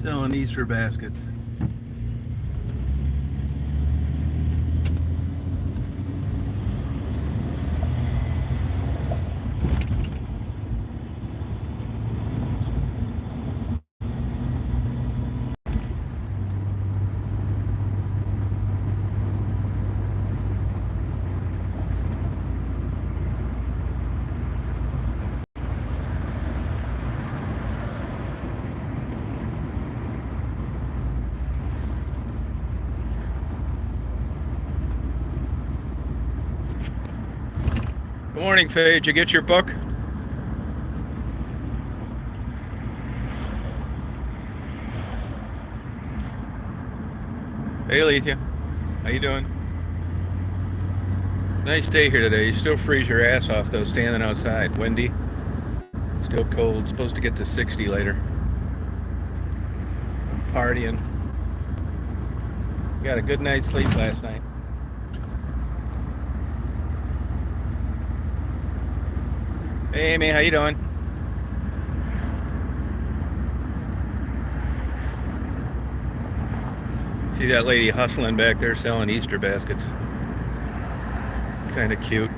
Selling Easter baskets. Good morning, Faye. Did you get your book? Hey, Alethea. How you doing? It's a nice day here today. You still freeze your ass off, though, standing outside. Windy. Still cold. It's supposed to get to 60 later. I'm partying. Got a good night's sleep last night. Hey, Amy. How you doing? See that lady hustling back there selling Easter baskets. Kind of cute.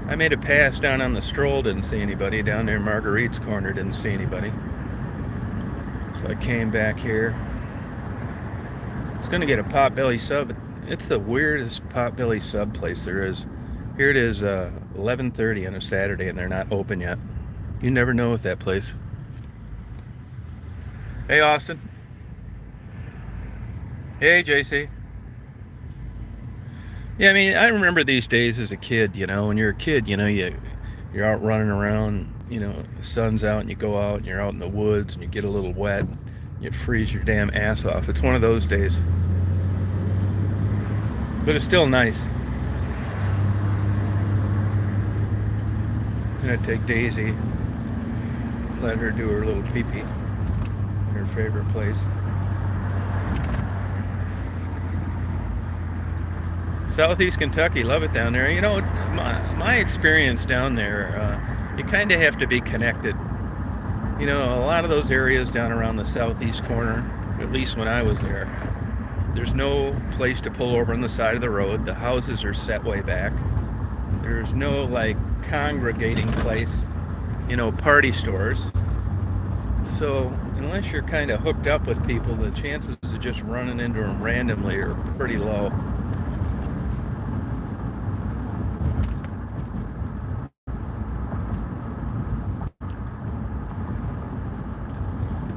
I made a pass down on the stroll, didn't see anybody. Down there in Marguerite's corner, didn't see anybody. So I came back here. I was gonna get a Potbelly sub. It's the weirdest Potbelly sub place there is. Here it is, 11:30 on a Saturday, and they're not open yet. You never know with that place. Hey, Austin. Hey, JC. Yeah, I mean, I remember these days as a kid, when you're a kid, you're out running around, the sun's out and you go out and you're out in the woods and you get a little wet, you freeze your damn ass off. It's one of those days. But it's still nice. I'm gonna take Daisy, let her do her little pee-pee in her favorite place. Southeast Kentucky, love it down there. My experience down there, you kind of have to be connected. A lot of those areas down around the southeast corner, at least when I was there, there's no place to pull over on the side of the road. The houses are set way back. There's no congregating place, party stores. So unless you're kind of hooked up with people, the chances of just running into them randomly are pretty low.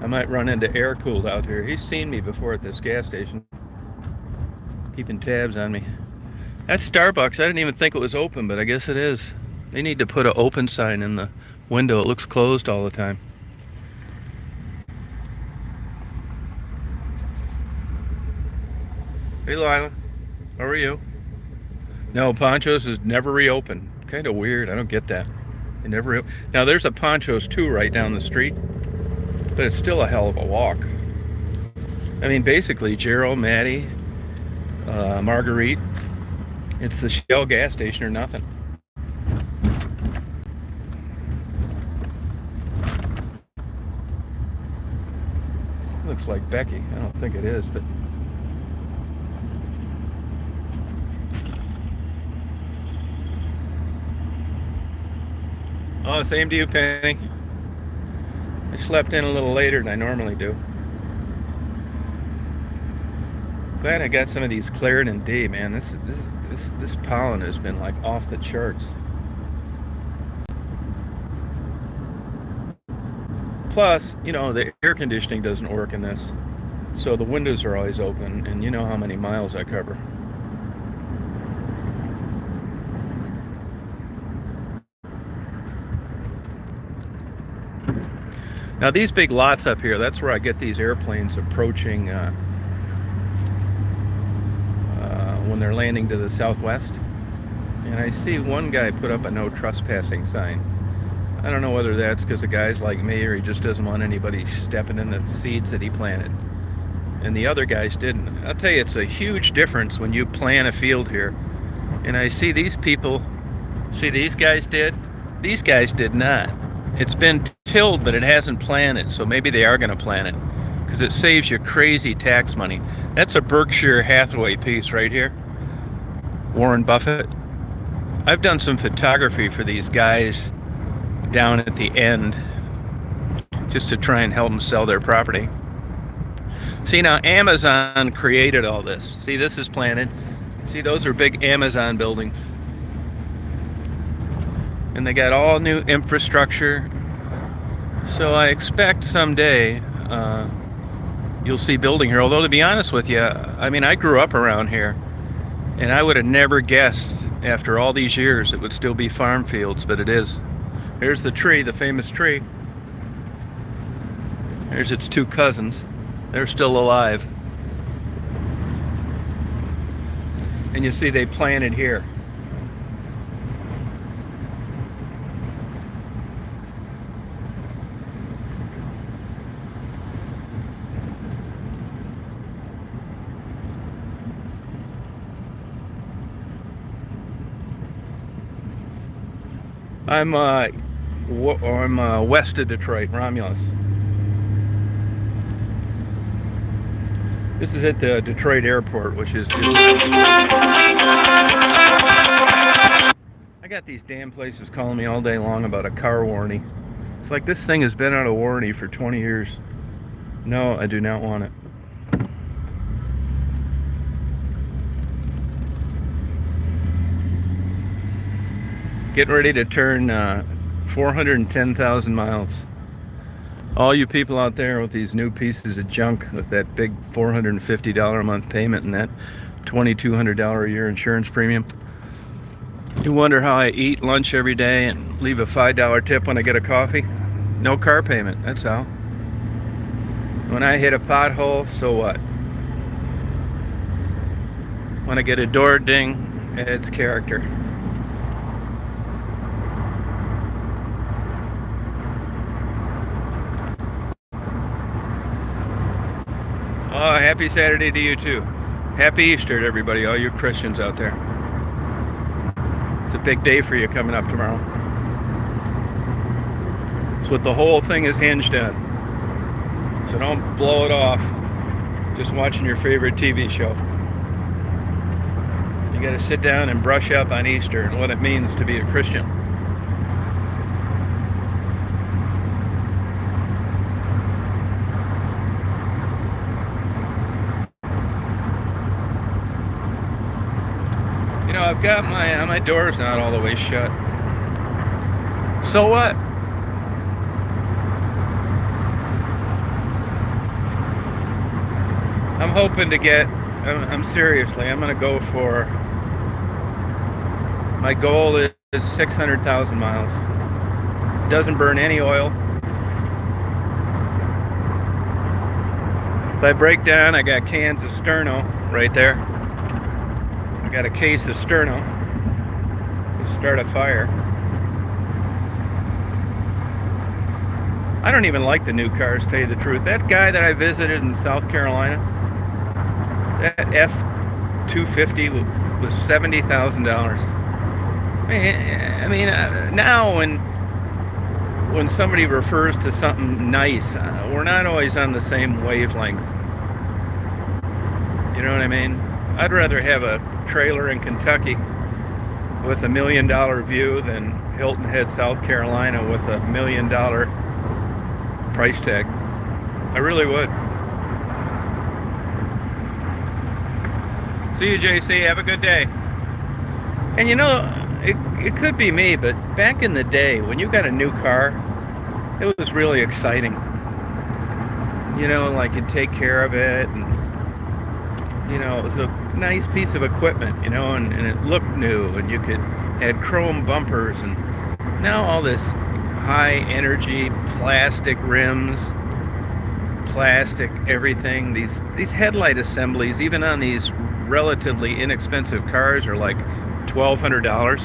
I might run into Air-Cooled out here. He's seen me before at this gas station, keeping tabs on me. That's Starbucks. I didn't even think it was open, but I guess it is. They need to put an open sign in the window. It looks closed all the time. Hey, Lila. How are you? No, Ponchos is never reopened. Kind of weird. I don't get that. They never. Now, there's a Ponchos 2 right down the street, but it's still a hell of a walk. I mean, basically, Gerald, Maddie, Marguerite, it's the Shell gas station or nothing. Looks like Becky. I don't think it is, but... Oh, same to you, Penny. I slept in a little later than I normally do. Glad I got some of these Clarendon D, man. This pollen has been off the charts. Plus, the air conditioning doesn't work in this, so the windows are always open, and you know how many miles I cover. Now these big lots up here, that's where I get these airplanes approaching when they're landing to the southwest. And I see one guy put up a no trespassing sign. I don't know whether that's because the guy's like me or he just doesn't want anybody stepping in the seeds that he planted. And the other guys didn't. I'll tell you, it's a huge difference when you plant a field here. And I see these people, see these guys did not. It's been tilled, but it hasn't planted, so maybe they are going to plant it because it saves you crazy tax money. That's a Berkshire Hathaway piece right here. Warren Buffett. I've done some photography for these guys down at the end just to try and help them sell their property. See, now Amazon created all this. See, this is planted. See, those are big Amazon buildings. And they got all new infrastructure. So I expect someday you'll see building here. Although, to be honest with you, I mean, I grew up around here, and I would have never guessed after all these years it would still be farm fields, but it is. Here's the tree, the famous tree. There's its two cousins. They're still alive. And you see they planted here. I'm west of Detroit, Romulus. This is at the Detroit airport, which is... I got these damn places calling me all day long about a car warranty. It's like this thing has been out of warranty for 20 years. No, I do not want it. Getting ready to turn 410,000 miles. All you people out there with these new pieces of junk with that big $450 a month payment and that $2,200 a year insurance premium. You wonder how I eat lunch every day and leave a $5 tip when I get a coffee? No car payment, that's how. When I hit a pothole, so what? When I get a door ding, it's character. Oh, happy Saturday to you too. Happy Easter to everybody, all you Christians out there. It's a big day for you coming up tomorrow. It's what the whole thing is hinged on. So don't blow it off just watching your favorite TV show. You gotta sit down and brush up on Easter and what it means to be a Christian. You know, I've got my door's not all the way shut. So what? I'm hoping to get, I'm seriously, I'm going to go for, my goal is 600,000 miles. Doesn't burn any oil. If I break down, I got cans of Sterno right there. I got a case of Sterno to start a fire. I don't even like the new cars, to tell you the truth. That guy that I visited in South Carolina, that F-250 was $70,000. I mean, now when somebody refers to something nice, we're not always on the same wavelength. You know what I mean? I'd rather have a trailer in Kentucky with $1 million view than Hilton Head, South Carolina with $1 million price tag. I really would. See you, JC. Have a good day. And you know, it could be me, but back in the day, when you got a new car, it was really exciting. You know, like you'd take care of it, and you know, it was a nice piece of equipment, you know, and it looked new, and you could add chrome bumpers, and now all this high energy plastic rims, plastic everything, these headlight assemblies, even on these relatively inexpensive cars, are like $1,200.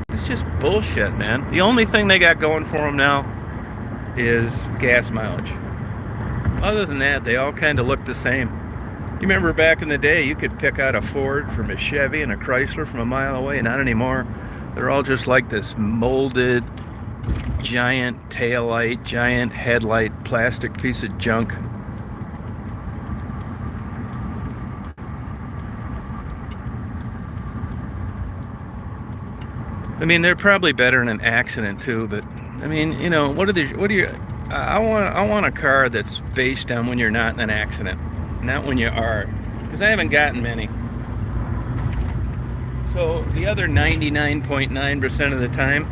It's just bullshit, man. The only thing they got going for them now is gas mileage. Other than that, they all kind of look the same. You remember back in the day, you could pick out a Ford from a Chevy and a Chrysler from a mile away. Not anymore. They're all just like this molded, giant tail light, giant headlight, plastic piece of junk. I mean, they're probably better in an accident too, but I mean, you know, what do you, I want a car that's based on when you're not in an accident, not when you are, because I haven't gotten many. So the other 99.9% of the time,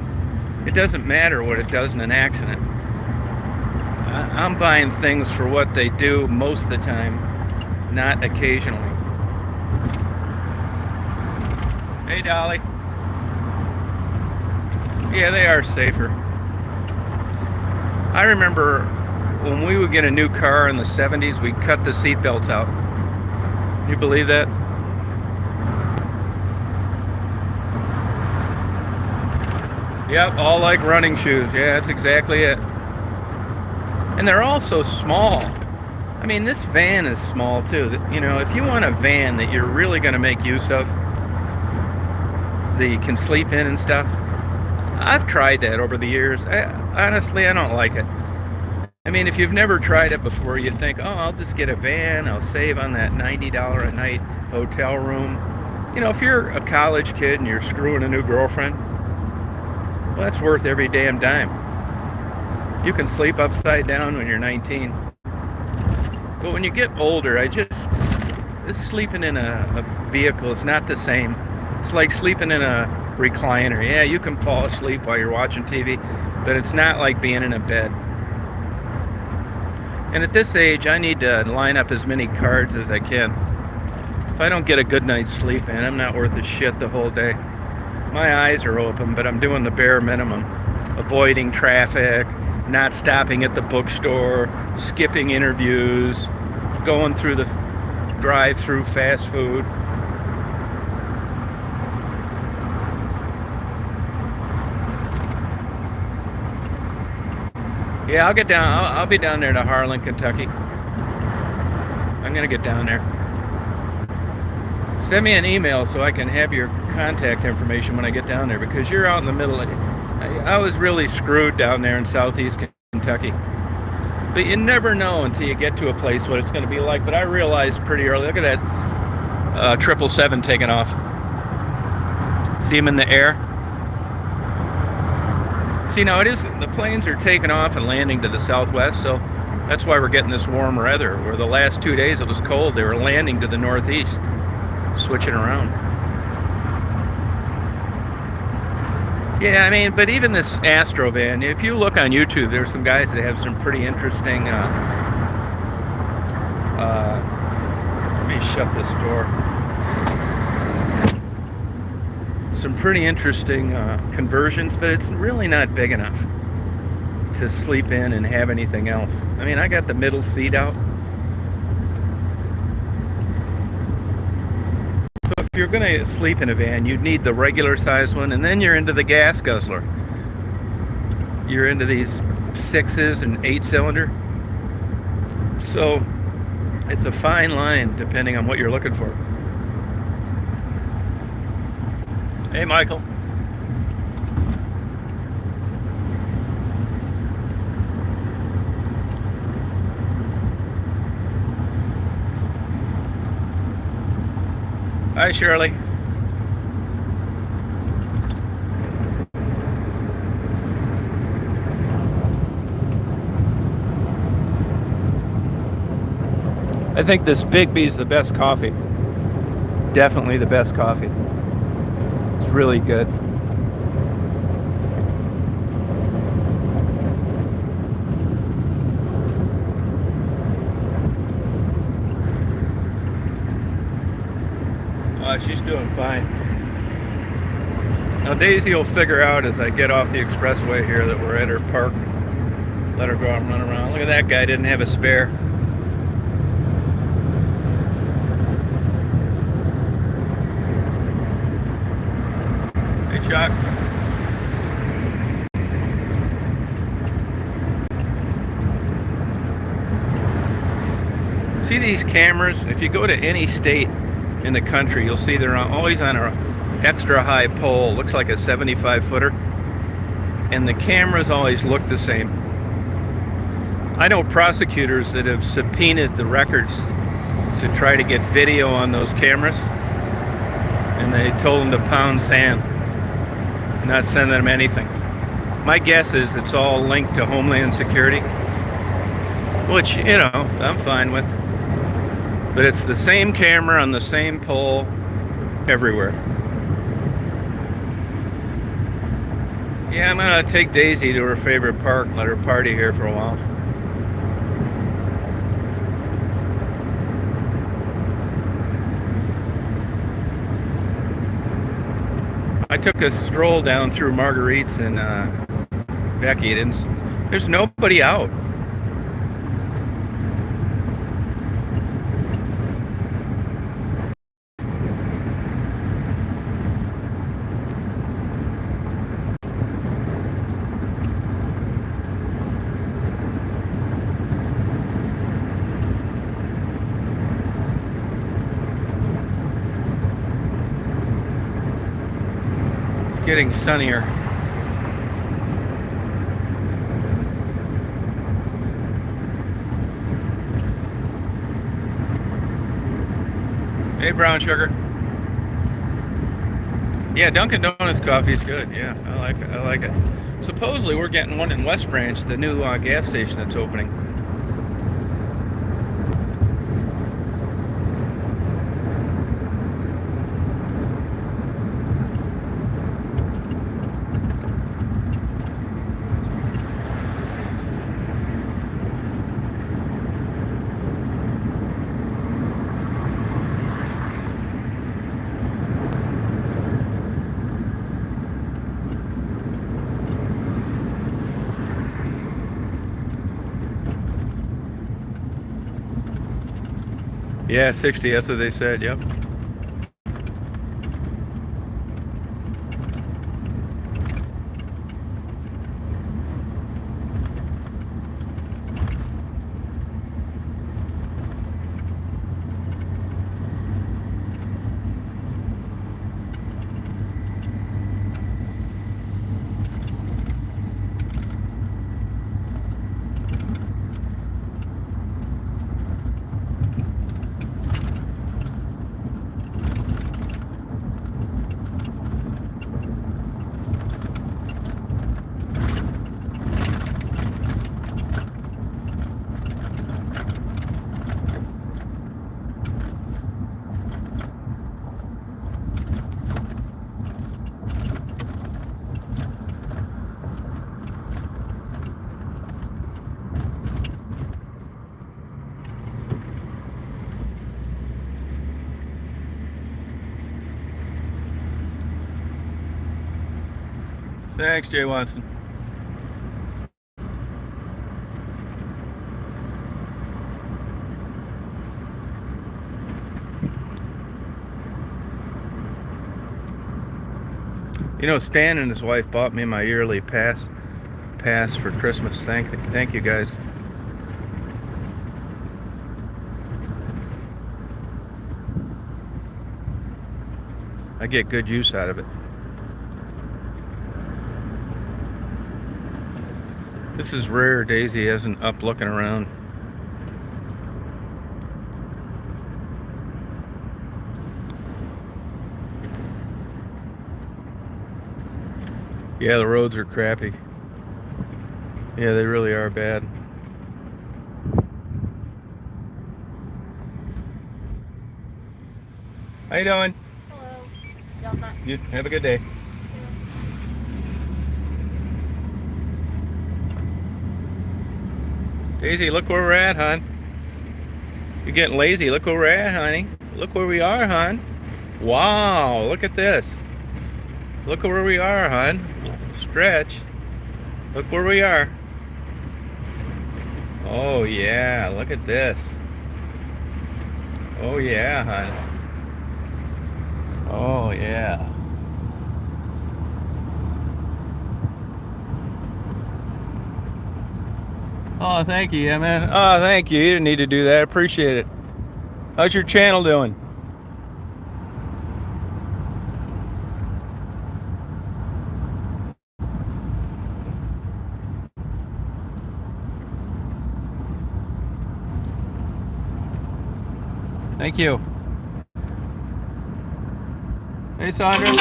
it doesn't matter what it does in an accident. I'm buying things for what they do most of the time, not occasionally. Hey, Dolly. Yeah, they are safer. I remember when we would get a new car in the 70s, we'd cut the seat belts out. You believe that? Yep, all like running shoes. Yeah, that's exactly it. And they're all so small. I mean, this van is small too. You know, if you want a van that you're really going to make use of, that you can sleep in and stuff, I've tried that over the years. Honestly, I don't like it. I mean, if you've never tried it before, you think, oh, I'll just get a van. I'll save on that $90 a night hotel room. You know, if you're a college kid and you're screwing a new girlfriend, well, that's worth every damn dime. You can sleep upside down when you're 19. But when you get older, this sleeping in a vehicle is not the same. It's like sleeping in a recliner. Yeah, you can fall asleep while you're watching TV, but it's not like being in a bed. And at this age, I need to line up as many cards as I can. If I don't get a good night's sleep in, I'm not worth a shit the whole day. My eyes are open, but I'm doing the bare minimum. Avoiding traffic, not stopping at the bookstore, skipping interviews, going through the drive-through fast food. Yeah, I'll get down. I'll be down there to Harlan, Kentucky. I'm gonna get down there. Send me an email so I can have your contact information when I get down there, because you're out in the middle. I was really screwed down there in southeast Kentucky. But you never know until you get to a place what it's going to be like. But I realized pretty early. Look at that 777 taking off. See him in the air? See, now the planes are taking off and landing to the southwest, so that's why we're getting this warm weather. Where the last 2 days it was cold, they were landing to the northeast, switching around. Yeah, I mean, but even this Astro van, if you look on YouTube, there's some guys that have some pretty interesting, let me shut this door. Some pretty interesting conversions, but it's really not big enough to sleep in and have anything else. I mean, I got the middle seat out. So if you're going to sleep in a van, you'd need the regular size one, and then you're into the gas guzzler. You're into these 6s and 8-cylinder. So it's a fine line depending on what you're looking for. Hey, Michael. Hi, Shirley. I think this Bigby's the best coffee. Definitely the best coffee. It's really good. She's doing fine. Now Daisy will figure out as I get off the expressway here that we're at her park. Let her go out and run around. Look at that guy, didn't have a spare. Hey, Chuck. See these cameras? If you go to any state in the country, you'll see they're always on an extra high pole. Looks like a 75-footer. and the cameras always look the same. I know prosecutors that have subpoenaed the records to try to get video on those cameras, and they told them to pound sand, not send them anything. My guess is it's all linked to Homeland Security, which, you know, I'm fine with. But it's the same camera on the same pole everywhere. Yeah, I'm gonna take Daisy to her favorite park and let her party here for a while. I took a stroll down through Marguerite's and Becky. There's nobody out. It's getting sunnier. Hey, brown sugar. Yeah, Dunkin' Donuts coffee is good. Yeah, I like it. I like it. Supposedly, we're getting one in West Branch, the new gas station that's opening. Yeah, 60, that's what they said, yep. Thanks, Jay Watson. You know, Stan and his wife bought me my yearly pass for Christmas. Thank you guys. I get good use out of it. This is rare. Daisy isn't up looking around. Yeah, the roads are crappy. Yeah, they really are bad. How you doing? Hello. You have a good day. Daisy, look where we're at, hon. You're getting lazy. Look where we're at, honey. Look where we are, hon. Wow, look at this. Look at where we are, hon. Stretch. Look where we are. Oh, yeah, look at this. Oh, yeah, hon. Oh, yeah. Oh, thank you, yeah, man. Oh, thank you. You didn't need to do that. I appreciate it. How's your channel doing? Thank you. Hey, Sandra.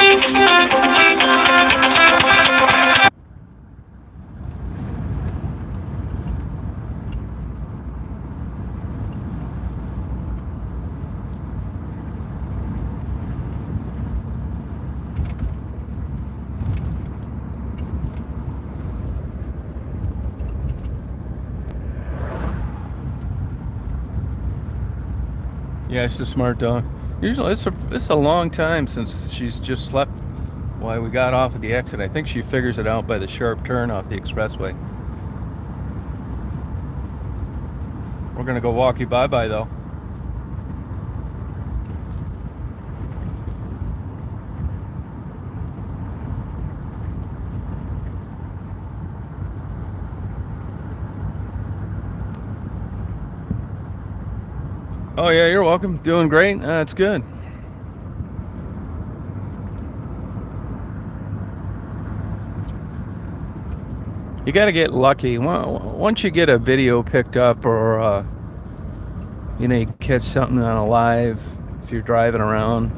Yeah, she's a smart dog. Usually, it's a long time since she's just slept while we got off at the exit. I think she figures it out by the sharp turn off the expressway. We're gonna go walk you bye-bye though. Oh yeah, you're welcome. Doing great. That's good. You got to get lucky. Once you get a video picked up, or you catch something on a live, if you're driving around,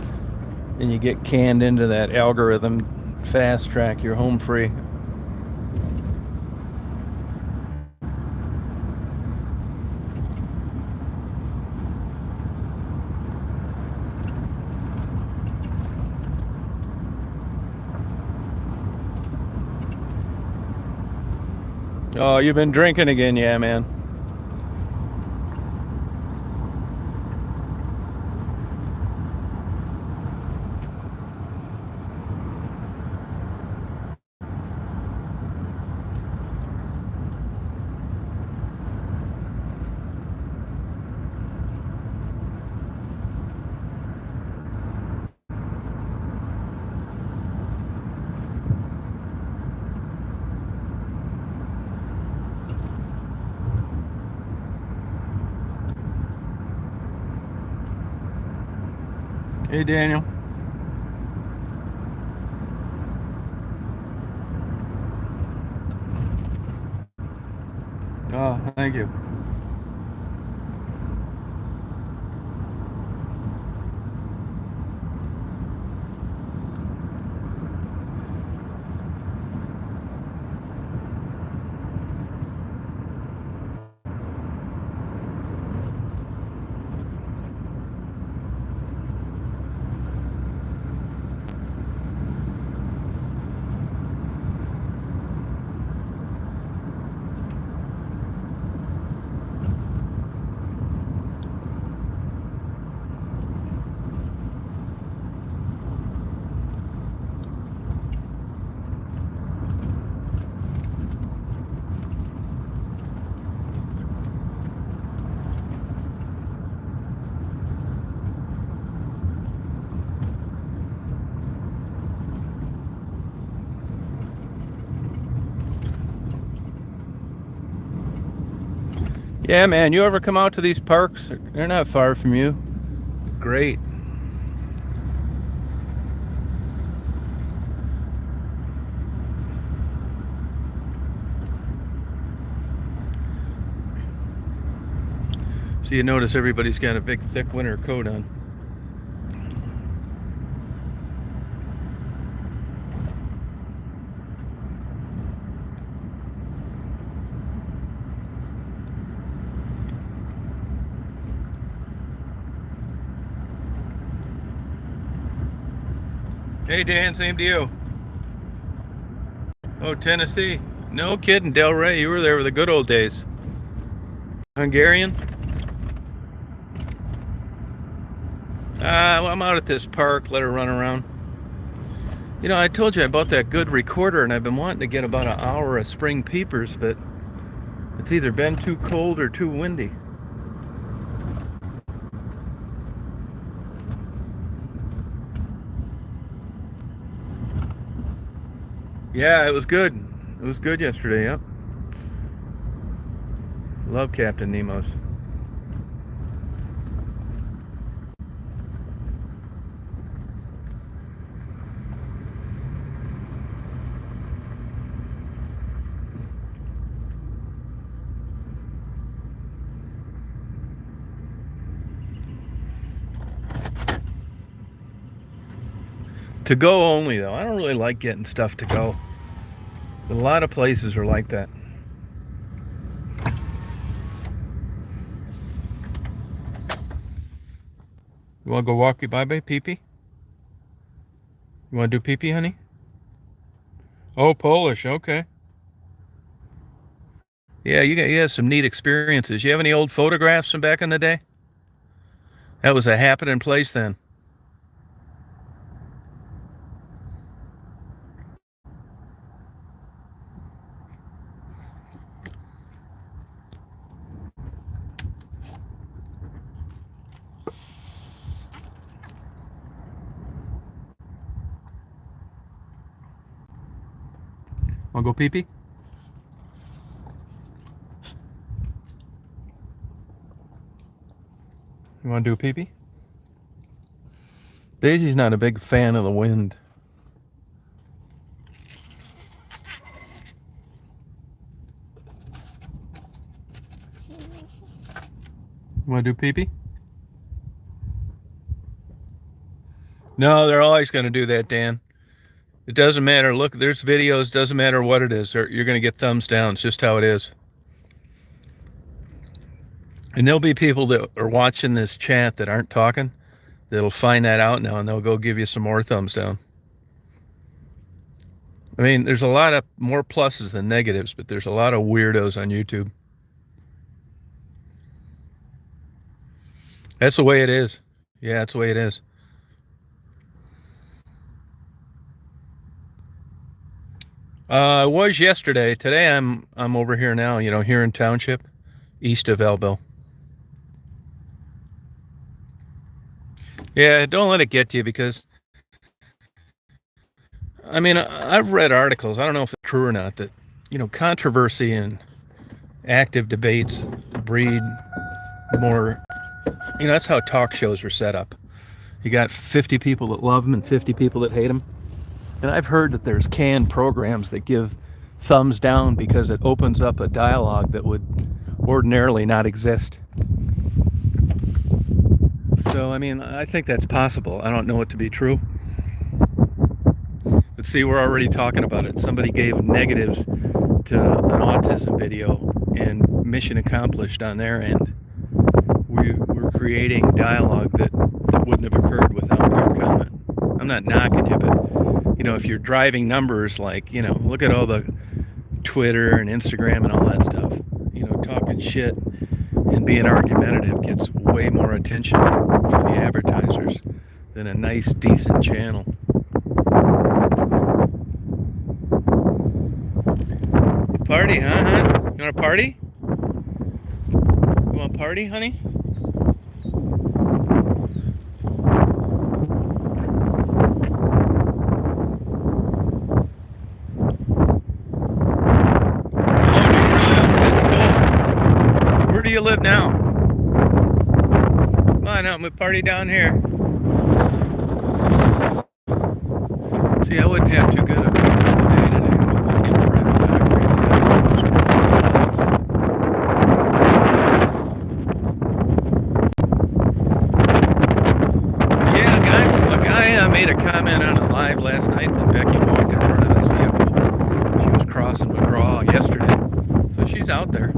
and you get canned into that algorithm, fast track, you're home free. Oh, you've been drinking again, yeah, man. Hey, Daniel. Oh, thank you. Yeah, man, you ever come out to these parks? They're not far from you. Great. So you notice everybody's got a big, thick winter coat on. Hey, Dan, same to you. Oh, Tennessee. No kidding, Delray. You were there with the good old days. Hungarian? Well, I'm out at this park. Let her run around. You know, I told you I bought that good recorder, and I've been wanting to get about an hour of spring peepers, but it's either been too cold or too windy. Yeah, it was good. It was good yesterday, yep. Love Captain Nemo's. To go only, though. I don't really like getting stuff to go. But a lot of places are like that. You want to go walkie bye-bye, pee-pee? You want to do pee-pee, honey? Oh, Polish, okay. Yeah, you have some neat experiences. You have any old photographs from back in the day? That was a happening place then. Want to go pee-pee? You want to do a pee-pee? Daisy's not a big fan of the wind. You want to do pee-pee? No, they're always going to do that, Dan. It doesn't matter. Look, there's videos. Doesn't matter what it is. You're going to get thumbs down. It's just how it is. And there'll be people that are watching this chat that aren't talking that'll find that out now, and they'll go give you some more thumbs down. I mean, there's a lot of more pluses than negatives, but there's a lot of weirdos on YouTube. That's the way it is. Yeah, that's the way it is. It was yesterday. Today I'm over here now, here in Township, east of Elbel. Yeah, don't let it get to you, because I mean, I've read articles, I don't know if it's true or not, that, controversy and active debates breed more, that's how talk shows are set up. You got 50 people that love them and 50 people that hate them. And I've heard that there's canned programs that give thumbs down because it opens up a dialogue that would ordinarily not exist. So, I mean, I think that's possible. I don't know it to be true. But see, we're already talking about it. Somebody gave negatives to an autism video, and mission accomplished on their end. We're creating dialogue that wouldn't have occurred without your comment. I'm not knocking you, but, if you're driving numbers like, look at all the Twitter and Instagram and all that stuff. Talking shit and being argumentative gets way more attention for the advertisers than a nice, decent channel. Party, huh, hon? You want to party? You want to party, honey? Where do you live now? Come on out, we party down here. See, I wouldn't have too good of a day today with the infrared photography, because I don't know what's going on. Yeah, a guy made a comment on a live last night that Becky walked in front of his vehicle. She was crossing McGraw yesterday, so she's out there.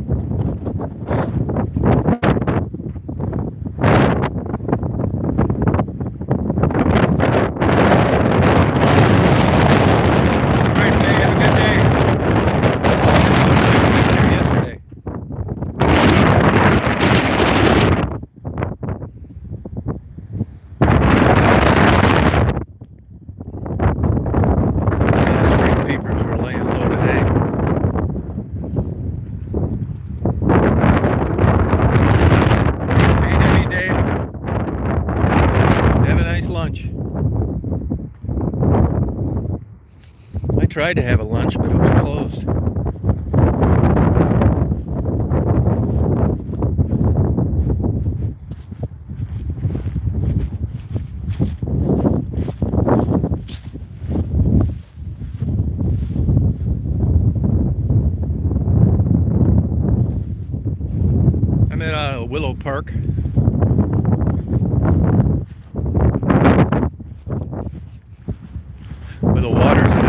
I tried to have a lunch, but it was closed. I'm at Willow Park. the water's high.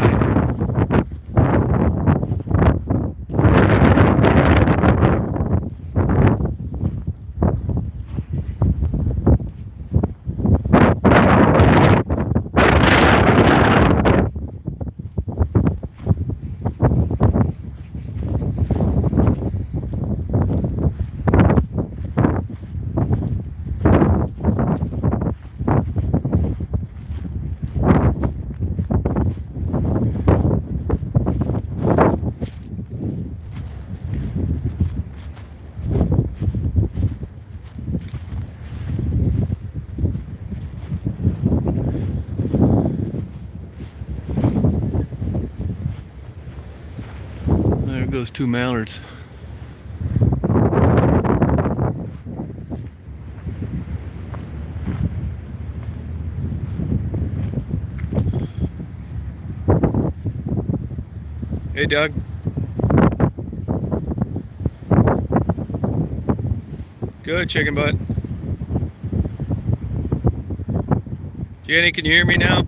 There goes two mallards. Hey, Doug. Good, chicken butt. Jenny, can you hear me now?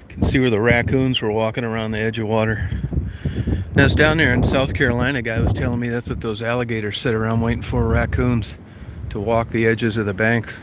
Can see where the raccoons were walking around the edge of water. That's down there in South Carolina. A guy was telling me that's what those alligators sit around waiting for, raccoons to walk the edges of the banks.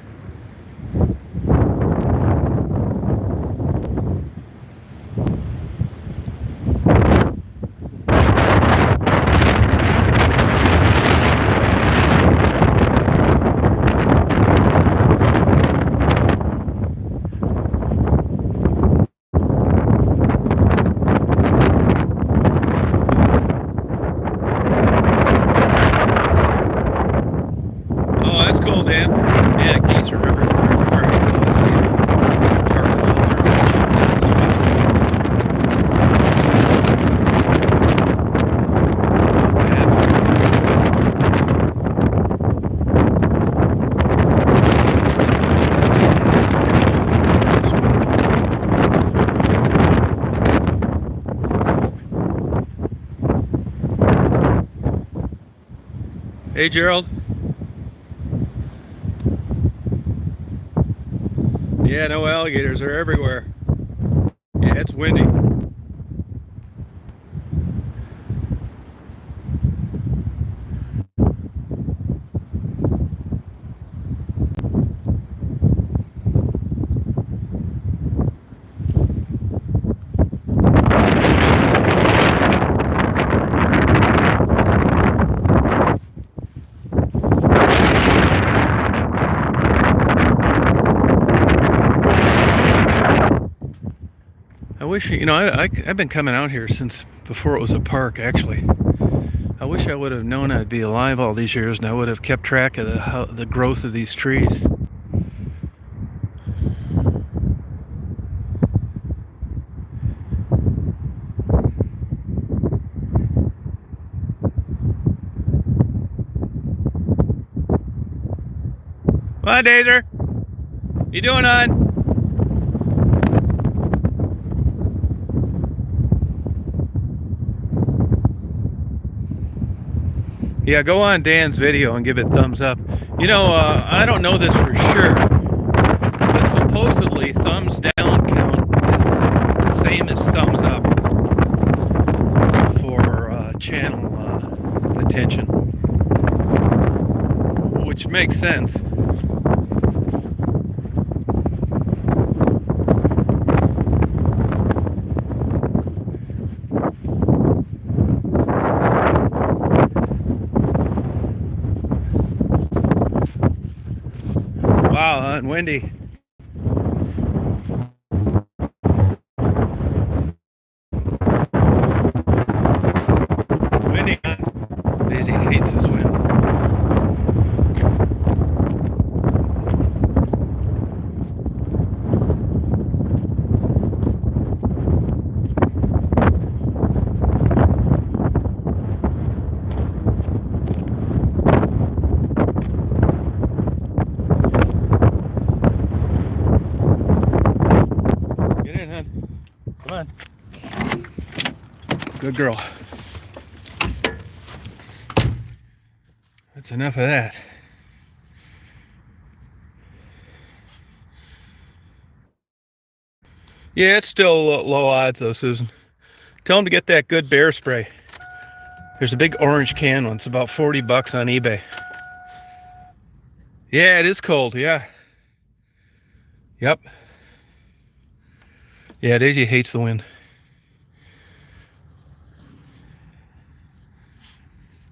Hey, Gerald. Yeah, no, alligators are everywhere. Yeah, it's windy. I wish, you know, I've been coming out here since before it was a park, actually. I wish I would have known I'd be alive all these years and I would have kept track of the growth of these trees. Come on, Dazer. You doing, hon? Yeah, go on Dan's video and give it thumbs up. You know, I don't know this for sure, but supposedly thumbs down count is the same as thumbs up for channel attention, which makes sense. Wow, hot and windy. Windy, huh? Daisy hates this wind. Come on. Good girl. That's enough of that. Yeah, it's still low odds though, Susan. Tell them to get that good bear spray. There's a big orange can one. It's about 40 bucks on eBay. Yeah, it is cold. Yeah. Yep. Yeah, Daisy hates the wind.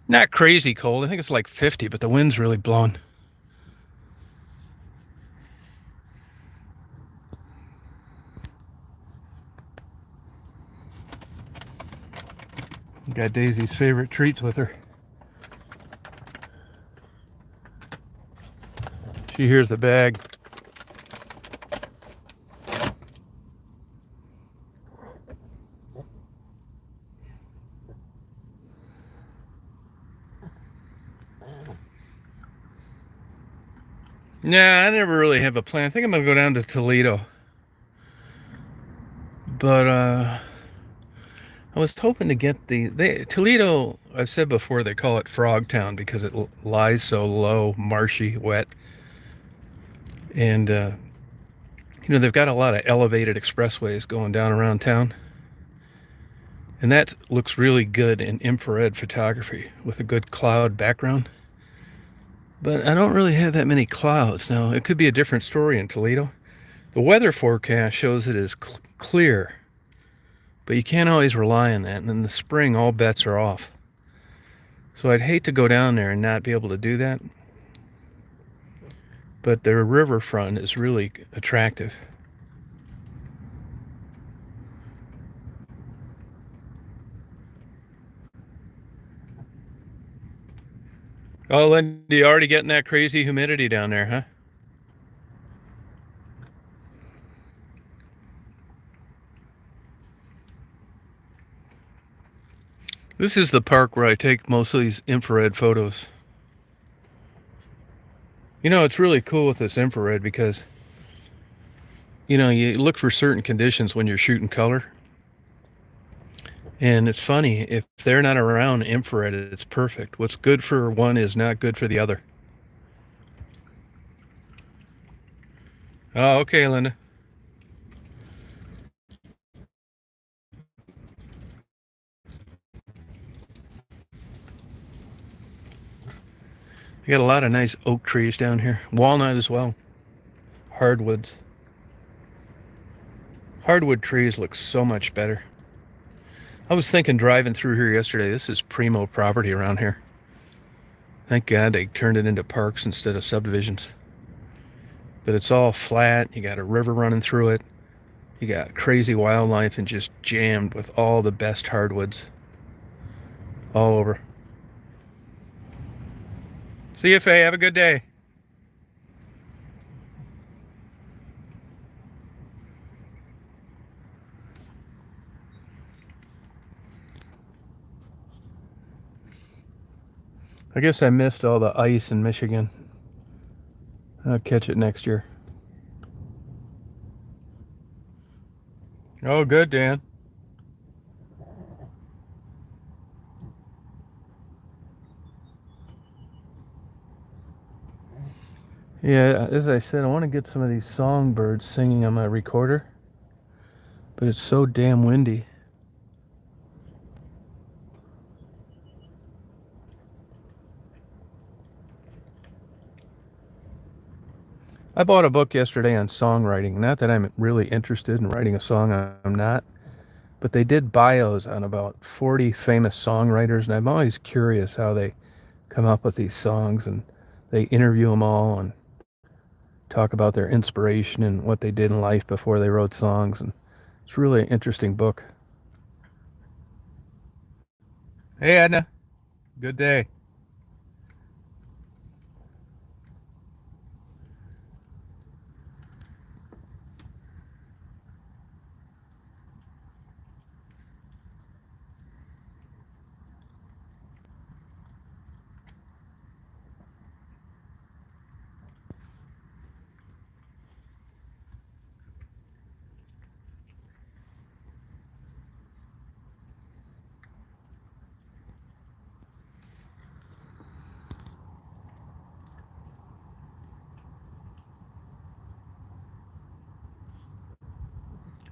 Not crazy cold. I think it's like 50, but the wind's really blowing. Got Daisy's favorite treats with her. She hears the bag. Nah, I never really have a plan. I think I'm gonna go down to Toledo. But I was hoping to get Toledo. I've said before they call it Frogtown because it lies so low, marshy, wet, and they've got a lot of elevated expressways going down around town, and that looks really good in infrared photography with a good cloud background. But I don't really have that many clouds now. It could be a different story in Toledo. The weather forecast shows it as clear, but you can't always rely on that. And in the spring, all bets are off. So I'd hate to go down there and not be able to do that. But the riverfront is really attractive. Oh, Lindy, you already getting that crazy humidity down there, huh? This is the park where I take most of these infrared photos. It's really cool with this infrared because, you look for certain conditions when you're shooting color. And it's funny, if they're not around infrared, it's perfect. What's good for one is not good for the other. Oh, okay, Linda. We got a lot of nice oak trees down here. Walnut as well. Hardwoods. Hardwood trees look so much better. I was thinking driving through here yesterday, this is primo property around here. Thank God they turned it into parks instead of subdivisions. But it's all flat. You got a river running through it. You got crazy wildlife and just jammed with all the best hardwoods all over. See you, Faye. Have a good day. I guess I missed all the ice in Michigan. I'll catch it next year. Oh, good, Dan. Yeah, as I said, I want to get some of these songbirds singing on my recorder, but it's so damn windy. I bought a book yesterday on songwriting. Not that I'm really interested in writing a song, I'm not. But they did bios on about 40 famous songwriters, and I'm always curious how they come up with these songs, and they interview them all and talk about their inspiration and what they did in life before they wrote songs, and it's really an interesting book. Hey, Edna. Good day.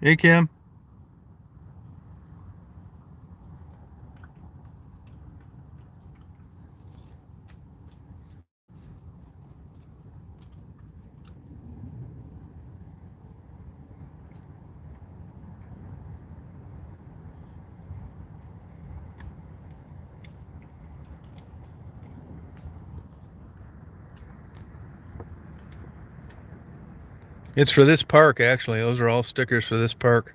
Hey, Kim. It's for this park, actually. Those are all stickers for this park.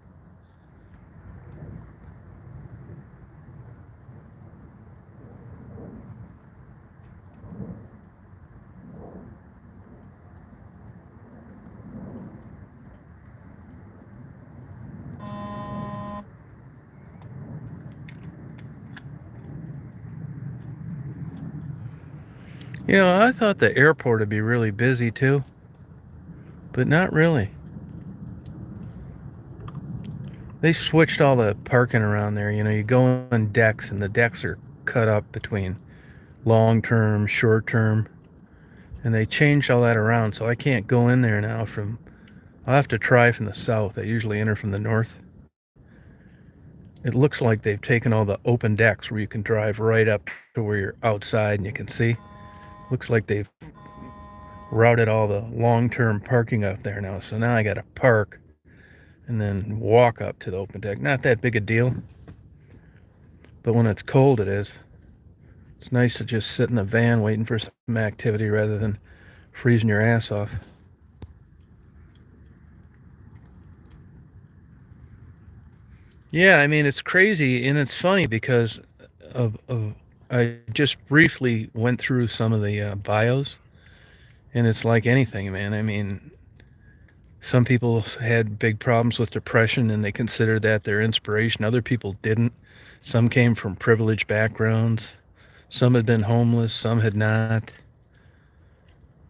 You know, I thought the airport would be really busy too, but not really. They switched all the parking around there. You know, you go on decks, and the decks are cut up between long term, short term, and they changed all that around, so I can't go in there now from. I'll have to try from the south. I usually enter from the north. It looks like they've taken all the open decks where you can drive right up to where you're outside and you can see. Looks like they've routed all the long-term parking up there now. So now I got to park and then walk up to the open deck. Not that big a deal, but when it's cold, it is. It's nice to just sit in the van waiting for some activity rather than freezing your ass off. Yeah, I mean, it's crazy, and it's funny because of I just briefly went through some of the bios, and it's like anything, man. I mean, some people had big problems with depression, and they considered that their inspiration. Other people didn't. Some came from privileged backgrounds. Some had been homeless. Some had not.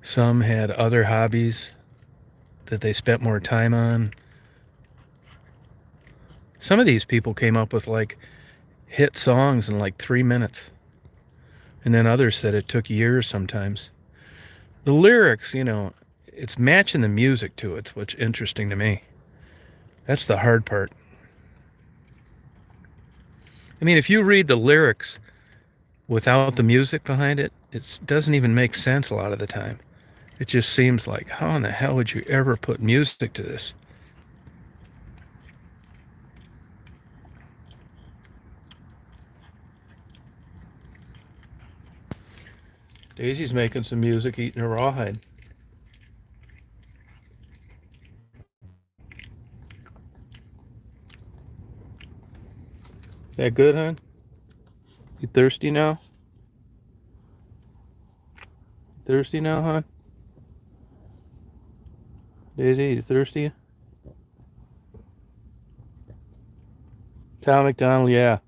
Some had other hobbies that they spent more time on. Some of these people came up with like hit songs in like 3 minutes. And then others said it took years sometimes. The lyrics, you know, it's matching the music to it, which is interesting to me. That's the hard part. I mean, if you read the lyrics without the music behind it, it doesn't even make sense a lot of the time. It just seems like, how in the hell would you ever put music to this? Daisy's making some music, eating a rawhide. That good, hon? You thirsty now? Thirsty now, hon? Daisy, you thirsty? Tom McDonald, yeah.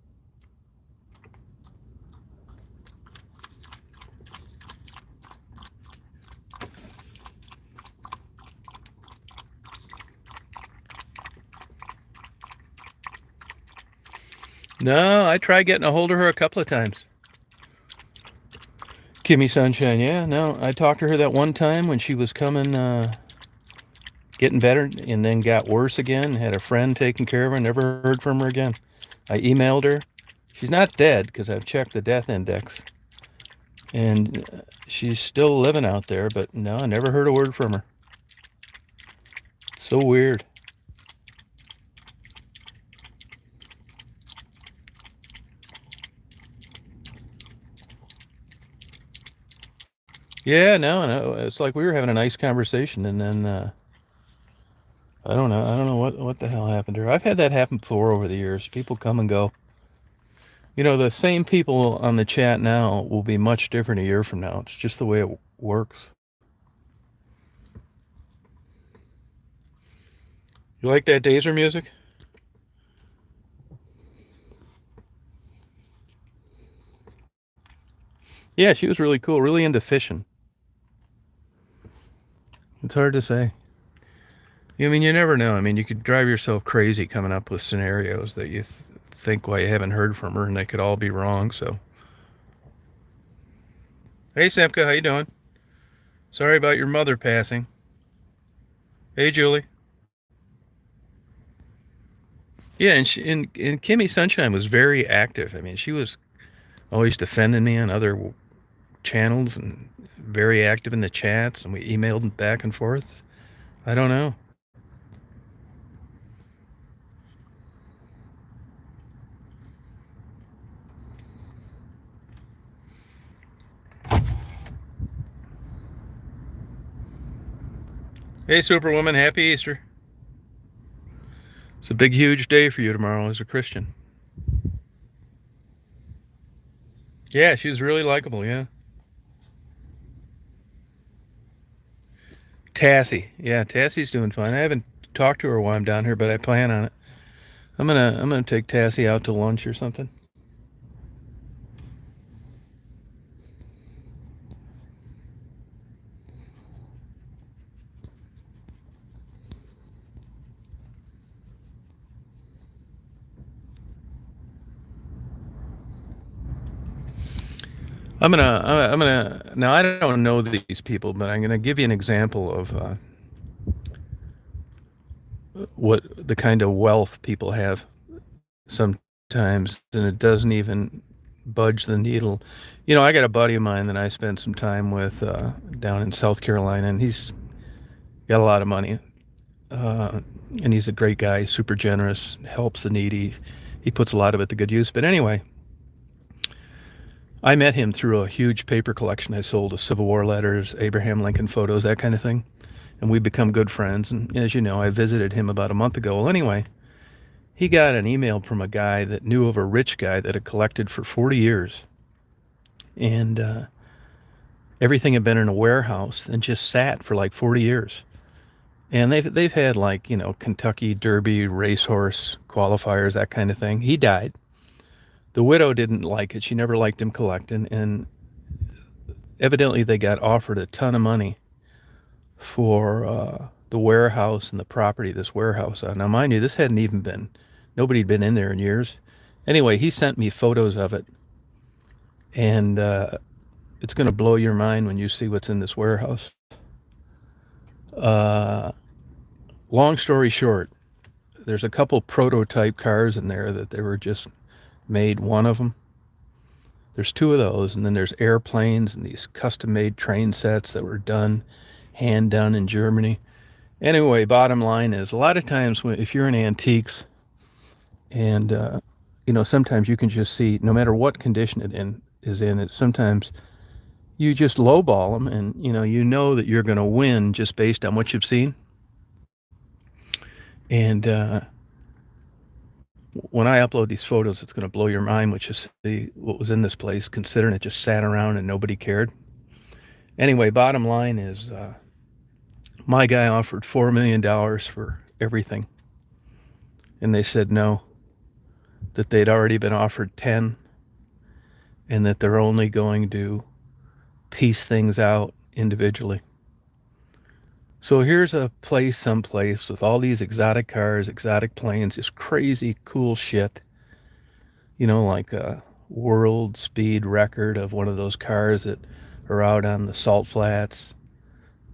No, I tried getting a hold of her a couple of times. Kimmy Sunshine, yeah, no. I talked to her that one time when she was coming, getting better, and then got worse again. Had a friend taking care of her, never heard from her again. I emailed her. She's not dead because I've checked the death index. And she's still living out there, but no, I never heard a word from her. It's so weird. Yeah, no. It's like we were having a nice conversation, and then I don't know. I don't know what the hell happened to her. I've had that happen before over the years. People come and go. You know, the same people on the chat now will be much different a year from now. It's just the way it works. You like that Dazer music? Yeah, she was really cool, really into fishing. It's hard to say. I mean, you never know. I mean, you could drive yourself crazy coming up with scenarios that you think why you haven't heard from her, and they could all be wrong. So, hey, Semka, how you doing? Sorry about your mother passing. Hey, Julie. Yeah, and Kimmy Sunshine was very active. I mean, she was always defending me on other channels and very active in the chats, and we emailed back and forth. I don't know. Hey, Superwoman, happy Easter. It's a big, huge day for you tomorrow as a Christian. Yeah, she was really likable, yeah. Tassie. Yeah, Tassie's doing fine. I haven't talked to her while I'm down here, but I plan on it. I'm gonna take Tassie out to lunch or something. I'm gonna now I don't know these people, but I'm gonna give you an example of what the kind of wealth people have sometimes, and it doesn't even budge the needle. You know, I got a buddy of mine that I spent some time with down in South Carolina, and he's got a lot of money, uh, and he's a great guy, super generous, helps the needy. He puts a lot of it to good use. But anyway, I met him through a huge paper collection I sold of Civil War letters, Abraham Lincoln photos, that kind of thing. And we become good friends. And as you know, I visited him about a month ago. Well, anyway, he got an email from a guy that knew of a rich guy that had collected for 40 years. And everything had been in a warehouse and just sat for like 40 years. And they've had like, you know, Kentucky Derby racehorse qualifiers, that kind of thing. He died. The widow didn't like it. She never liked him collecting. And evidently they got offered a ton of money for the warehouse and the property of this warehouse. Now, mind you, this hadn't even been, nobody had been in there in years. Anyway, he sent me photos of it. And it's going to blow your mind when you see what's in this warehouse. Uh, Long story short, there's a couple prototype cars in there that they were just made, one of them. There's two of those, and then there's airplanes and these custom-made train sets that were done, hand done in Germany. Anyway, bottom line is, a lot of times if you're in antiques, and you know, sometimes you can just see, no matter what condition is in it, sometimes you just lowball them, and you know that you're going to win just based on what you've seen. And when I upload these photos, it's going to blow your mind, which is what was in this place, considering it just sat around and nobody cared. Anyway, bottom line is, my guy offered $4 million for everything. And they said no, that they'd already been offered 10, and that they're only going to piece things out individually. So here's a place someplace with all these exotic cars, exotic planes, this crazy cool shit. You know, like a world speed record of one of those cars that are out on the salt flats,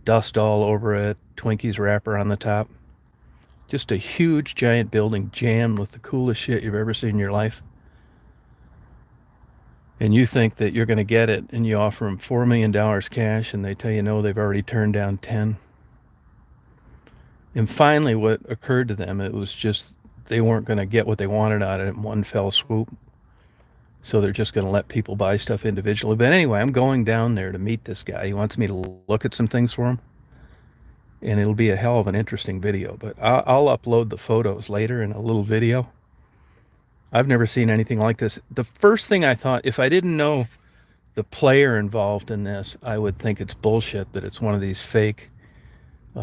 dust all over it, Twinkies wrapper on the top. Just a huge giant building jammed with the coolest shit you've ever seen in your life. And you think that you're going to get it, and you offer them $4 million cash, and they tell you no, they've already turned down 10. And finally, what occurred to them, it was just they weren't going to get what they wanted out of it in one fell swoop. So they're just going to let people buy stuff individually. But anyway, I'm going down there to meet this guy. He wants me to look at some things for him. And it'll be a hell of an interesting video. But I'll upload the photos later in a little video. I've never seen anything like this. The first thing I thought, if I didn't know the player involved in this, I would think it's bullshit, that it's one of these fake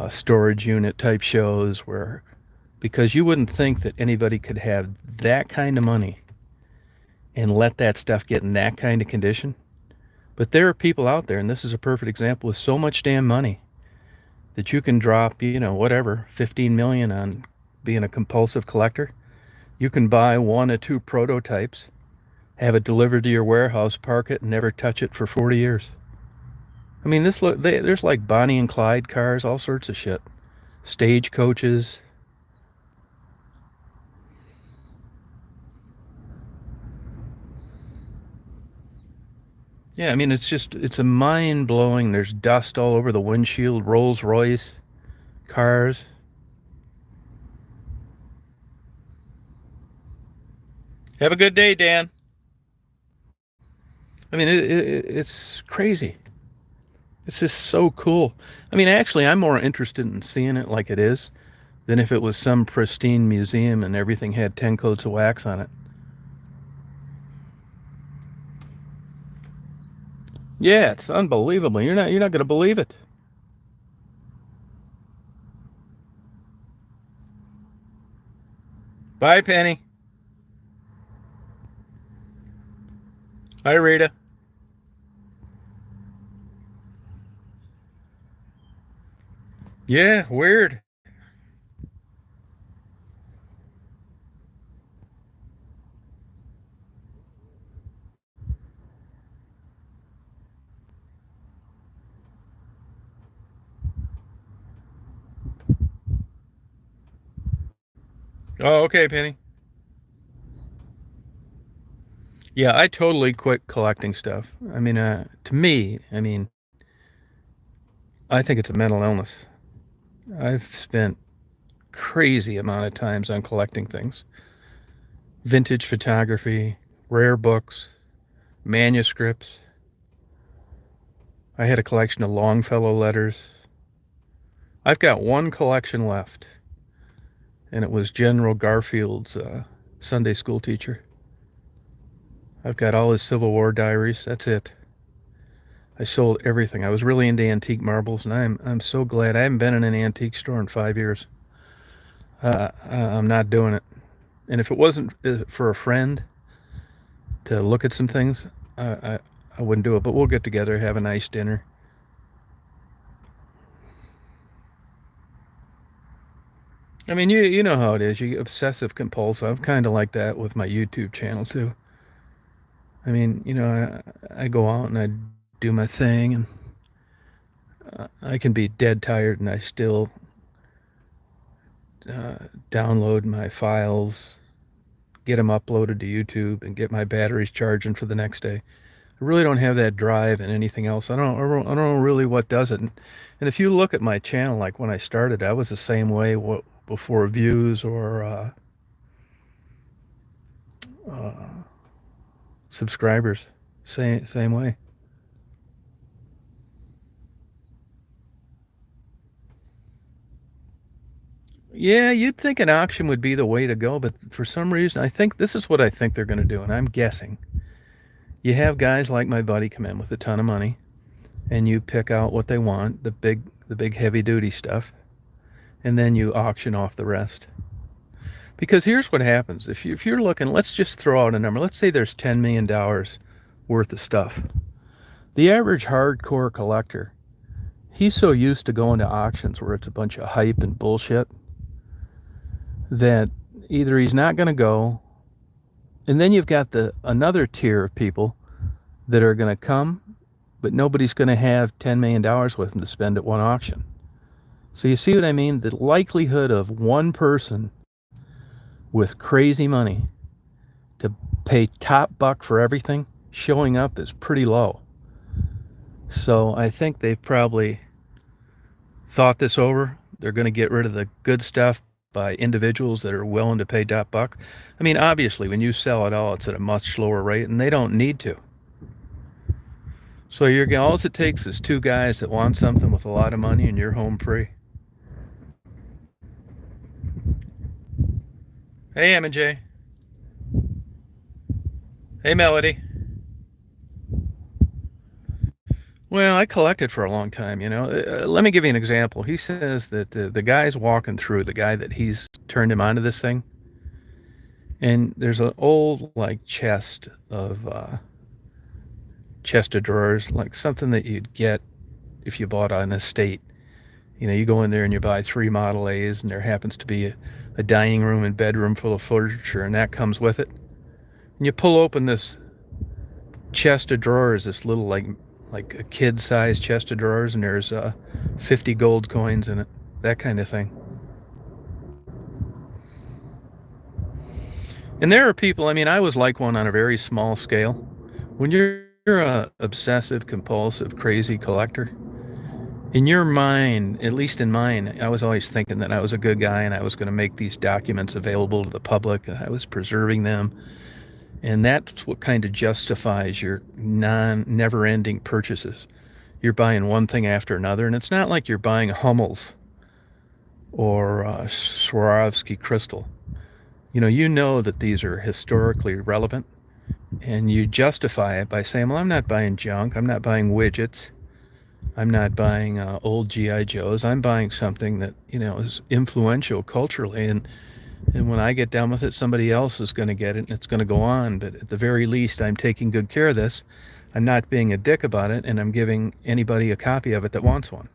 storage unit type shows, where, because you wouldn't think that anybody could have that kind of money and let that stuff get in that kind of condition. But there are people out there, and this is a perfect example, with so much damn money that you can drop, whatever, 15 million on being a compulsive collector. You can buy 1 or 2 prototypes, have it delivered to your warehouse, park it, and never touch it for 40 years. I mean, there's like Bonnie and Clyde cars, all sorts of shit. Stagecoaches. Yeah, I mean, it's a mind blowing. There's dust all over the windshield, Rolls Royce cars. Have a good day, Dan. I mean, it's crazy. It's just so cool. I mean, actually, I'm more interested in seeing it like it is than if it was some pristine museum and everything had 10 coats of wax on it. Yeah, it's unbelievable. You're not going to believe it. Bye, Penny. Hi, Rita. Yeah, weird. Oh, okay, Penny. Yeah, I totally quit collecting stuff. I mean, to me, I mean, I think it's a mental illness. I've spent crazy amount of times on collecting things. Vintage photography, rare books, manuscripts. I had a collection of Longfellow letters. I've got one collection left, and it was General Garfield's Sunday school teacher. I've got all his Civil War diaries. That's it. I sold everything. I was really into antique marbles, and I'm so glad. I haven't been in an antique store in 5 years. I'm not doing it. And if it wasn't for a friend to look at some things, I wouldn't do it. But we'll get together, have a nice dinner. I mean, you know how it is. You obsessive compulsive. I'm kind of like that with my YouTube channel too. I mean, I go out and I do my thing, and I can be dead tired, and I still download my files, get them uploaded to YouTube, and get my batteries charging for the next day. I really don't have that drive and anything else. I don't know really what does it. And if you look at my channel, like when I started, I was the same way. Before views or subscribers, same way. Yeah, you'd think an auction would be the way to go, but for some reason, I think this is what I think they're going to do, and I'm guessing. You have guys like my buddy come in with a ton of money, and you pick out what they want, the big heavy duty stuff, and then you auction off the rest. Because here's what happens: if you're looking, let's just throw out a number. Let's say there's $10 million worth of stuff. The average hardcore collector, he's so used to going to auctions where it's a bunch of hype and bullshit that either he's not going to go, and then you've got the another tier of people that are going to come, but nobody's going to have $10 million with them to spend at one auction. So you see what I mean? The likelihood of one person with crazy money to pay top buck for everything showing up is pretty low. So I think they've probably thought this over. They're going to get rid of the good stuff by individuals that are willing to pay top buck. I mean, obviously, when you sell it all, it's at a much slower rate, and they don't need to. So all it takes is two guys that want something with a lot of money, and you're home free. Hey, M&J. Hey, Melody. Well, I collected for a long time, Let me give you an example. He says that the guy's walking through, the guy that he's turned him onto this thing, and there's an old, like, chest of drawers, like something that you'd get if you bought an estate. You go in there and you buy 3 Model A's, and there happens to be a dining room and bedroom full of furniture, and that comes with it. And you pull open this chest of drawers, this little, like a kid-sized chest of drawers, and there's 50 gold coins in it, that kind of thing. And there are people, I mean, I was like one on a very small scale. When you're a obsessive, compulsive, crazy collector, in your mind, at least in mine, I was always thinking that I was a good guy and I was going to make these documents available to the public. I was preserving them. And that's what kind of justifies your never ending purchases. You're buying one thing after another, and it's not like you're buying Hummels or Swarovski crystal. You know that these are historically relevant, and you justify it by saying, well, I'm not buying junk, I'm not buying widgets, I'm not buying old GI Joes. I'm buying something that is influential culturally, and when I get done with it, somebody else is going to get it, and it's going to go on. But at the very least, I'm taking good care of this. I'm not being a dick about it, and I'm giving anybody a copy of it that wants one.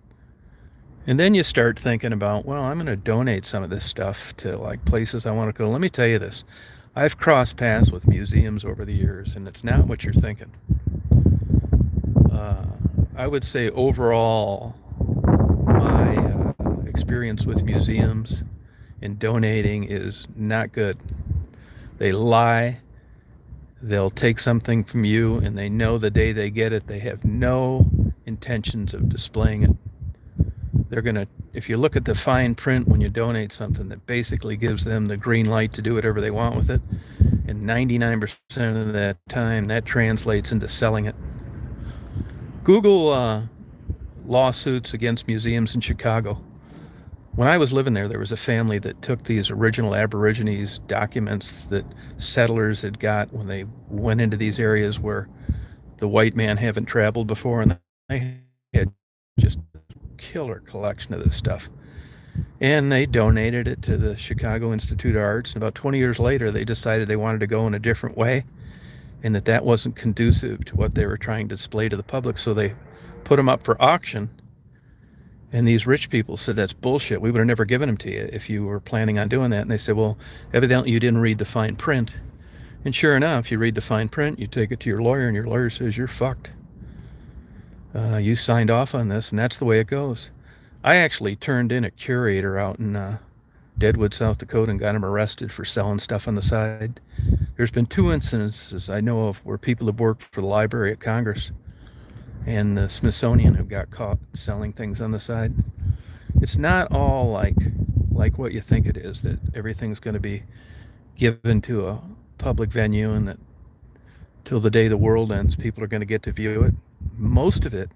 And then you start thinking about, well, I'm going to donate some of this stuff to like places I want to go. Let me tell you this. I've crossed paths with museums over the years, and it's not what you're thinking. I would say overall, my experience with museums and donating is not good. They lie. They'll take something from you, and they know the day they get it, they have no intentions of displaying it. They're going to, if you look at the fine print when you donate something, that basically gives them the green light to do whatever they want with it. And 99% of that time, that translates into selling it. Google lawsuits against museums in Chicago. When I was living there, there was a family that took these original Aborigines documents that settlers had got when they went into these areas where the white man haven't traveled before, and they had just a killer collection of this stuff. And they donated it to the Chicago Institute of Arts, and about 20 years later, they decided they wanted to go in a different way, and that wasn't conducive to what they were trying to display to the public, so they put them up for auction. And these rich people said, that's bullshit. We would have never given them to you if you were planning on doing that. And they said, well, evidently you didn't read the fine print. And sure enough, you read the fine print, you take it to your lawyer, and your lawyer says, you're fucked. You signed off on this, and that's the way it goes. I actually turned in a curator out in Deadwood, South Dakota, and got him arrested for selling stuff on the side. There's been 2 instances I know of where people have worked for the Library of Congress and the Smithsonian have got caught selling things on the side. It's not all like what you think it is, that everything's going to be given to a public venue and that till the day the world ends, people are going to get to view it. Most of it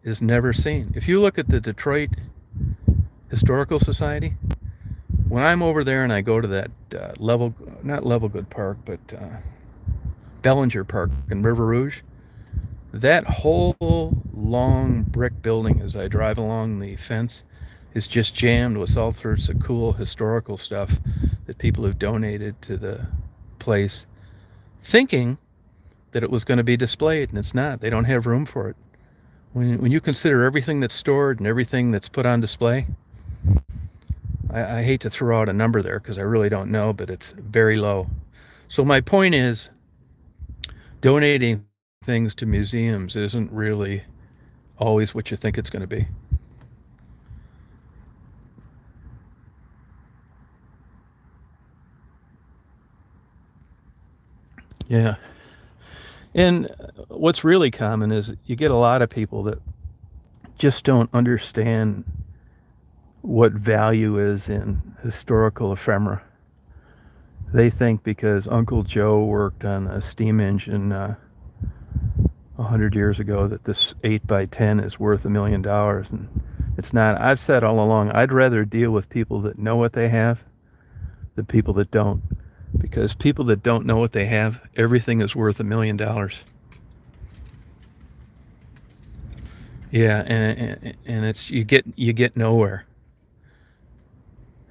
is never seen. If you look at the Detroit Historical Society, when I'm over there and I go to that not Levelgood Park, but Bellinger Park in River Rouge, that whole long brick building as I drive along the fence is just jammed with all sorts of cool historical stuff that people have donated to the place, thinking that it was going to be displayed, and it's not. They don't have room for it. When you consider everything that's stored and everything that's put on display, I hate to throw out a number there because I really don't know, but it's very low. So my point is, donating things to museums isn't really always what you think it's going to be. Yeah. And what's really common is you get a lot of people that just don't understand what value is in historical ephemera. They think because Uncle Joe worked on a steam engine 100 years ago that this 8x10 is worth $1 million, and it's not. I've said all along, I'd rather deal with people that know what they have than people that don't, because people that don't know what they have, everything is worth $1 million. Yeah, and it's you get nowhere.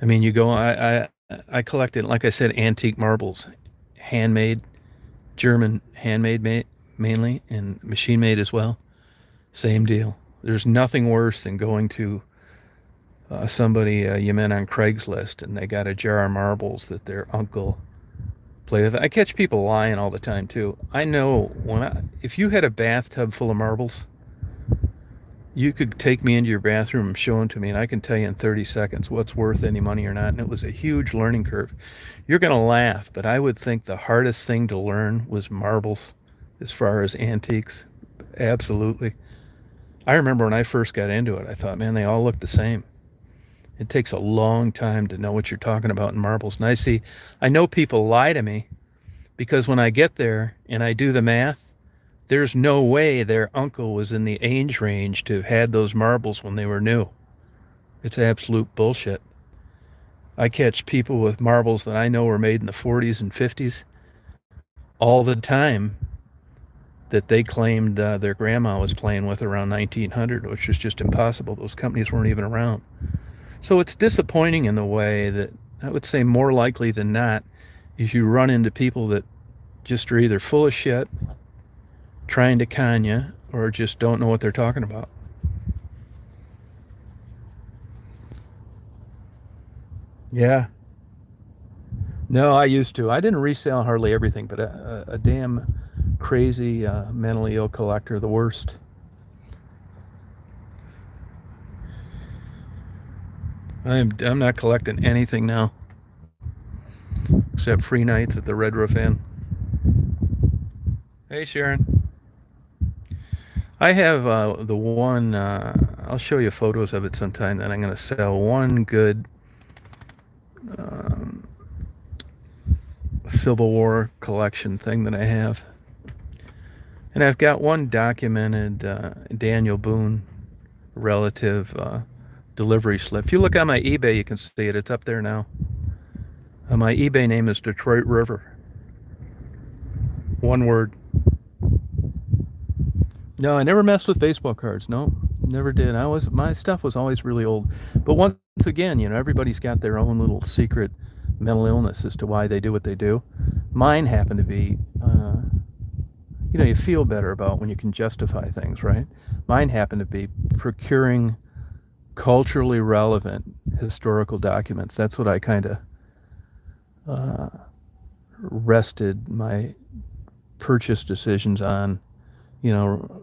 I mean, you go. I collected, like I said, antique marbles, handmade, German handmade mainly, and machine made as well. Same deal. There's nothing worse than going to somebody you met on Craigslist and they got a jar of marbles that their uncle played with. I catch people lying all the time too. I know if you had a bathtub full of marbles, you could take me into your bathroom and show them to me, and I can tell you in 30 seconds what's worth any money or not. And it was a huge learning curve. You're going to laugh, but I would think the hardest thing to learn was marbles as far as antiques. Absolutely. I remember when I first got into it, I thought, man, they all look the same. It takes a long time to know what you're talking about in marbles. And I know people lie to me because when I get there and I do the math, there's no way their uncle was in the age range to have had those marbles when they were new. It's absolute bullshit. I catch people with marbles that I know were made in the 40s and 50s all the time that they claimed their grandma was playing with around 1900, which was just impossible. Those companies weren't even around. So it's disappointing in the way that I would say more likely than not is you run into people that just are either full of shit, trying to con you, or just don't know what they're talking about. Yeah. No, I used to. I didn't resell hardly everything, but a damn crazy, mentally ill collector, the worst. I'm not collecting anything now, except free nights at the Red Roof Inn. Hey, Sharon. I have the one. I'll show you photos of it sometime. That I'm going to sell one good Civil War collection thing that I have. And I've got one documented Daniel Boone relative delivery slip. If you look on my eBay, you can see it. It's up there now. My eBay name is Detroit River. One word. No, I never messed with baseball cards. No, never did. My stuff was always really old. But once again, everybody's got their own little secret mental illness as to why they do what they do. Mine happened to be, you feel better about when you can justify things, right? Mine happened to be procuring culturally relevant historical documents. That's what I kind of rested my purchase decisions on,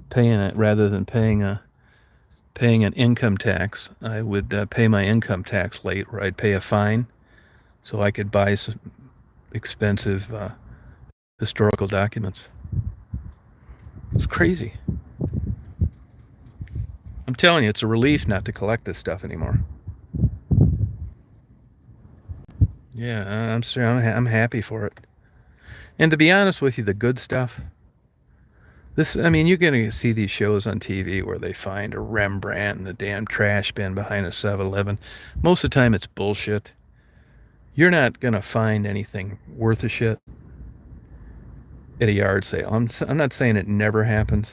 paying it rather than paying an income tax. I would pay my income tax late, or I'd pay a fine so I could buy some expensive historical documents. It's crazy. I'm telling you, it's a relief not to collect this stuff anymore. Yeah, I'm happy for it. And to be honest with you, the good stuff. You're going to see these shows on TV where they find a Rembrandt in a damn trash bin behind a 7-Eleven. Most of the time, it's bullshit. You're not going to find anything worth a shit at a yard sale. I'm not saying it never happens,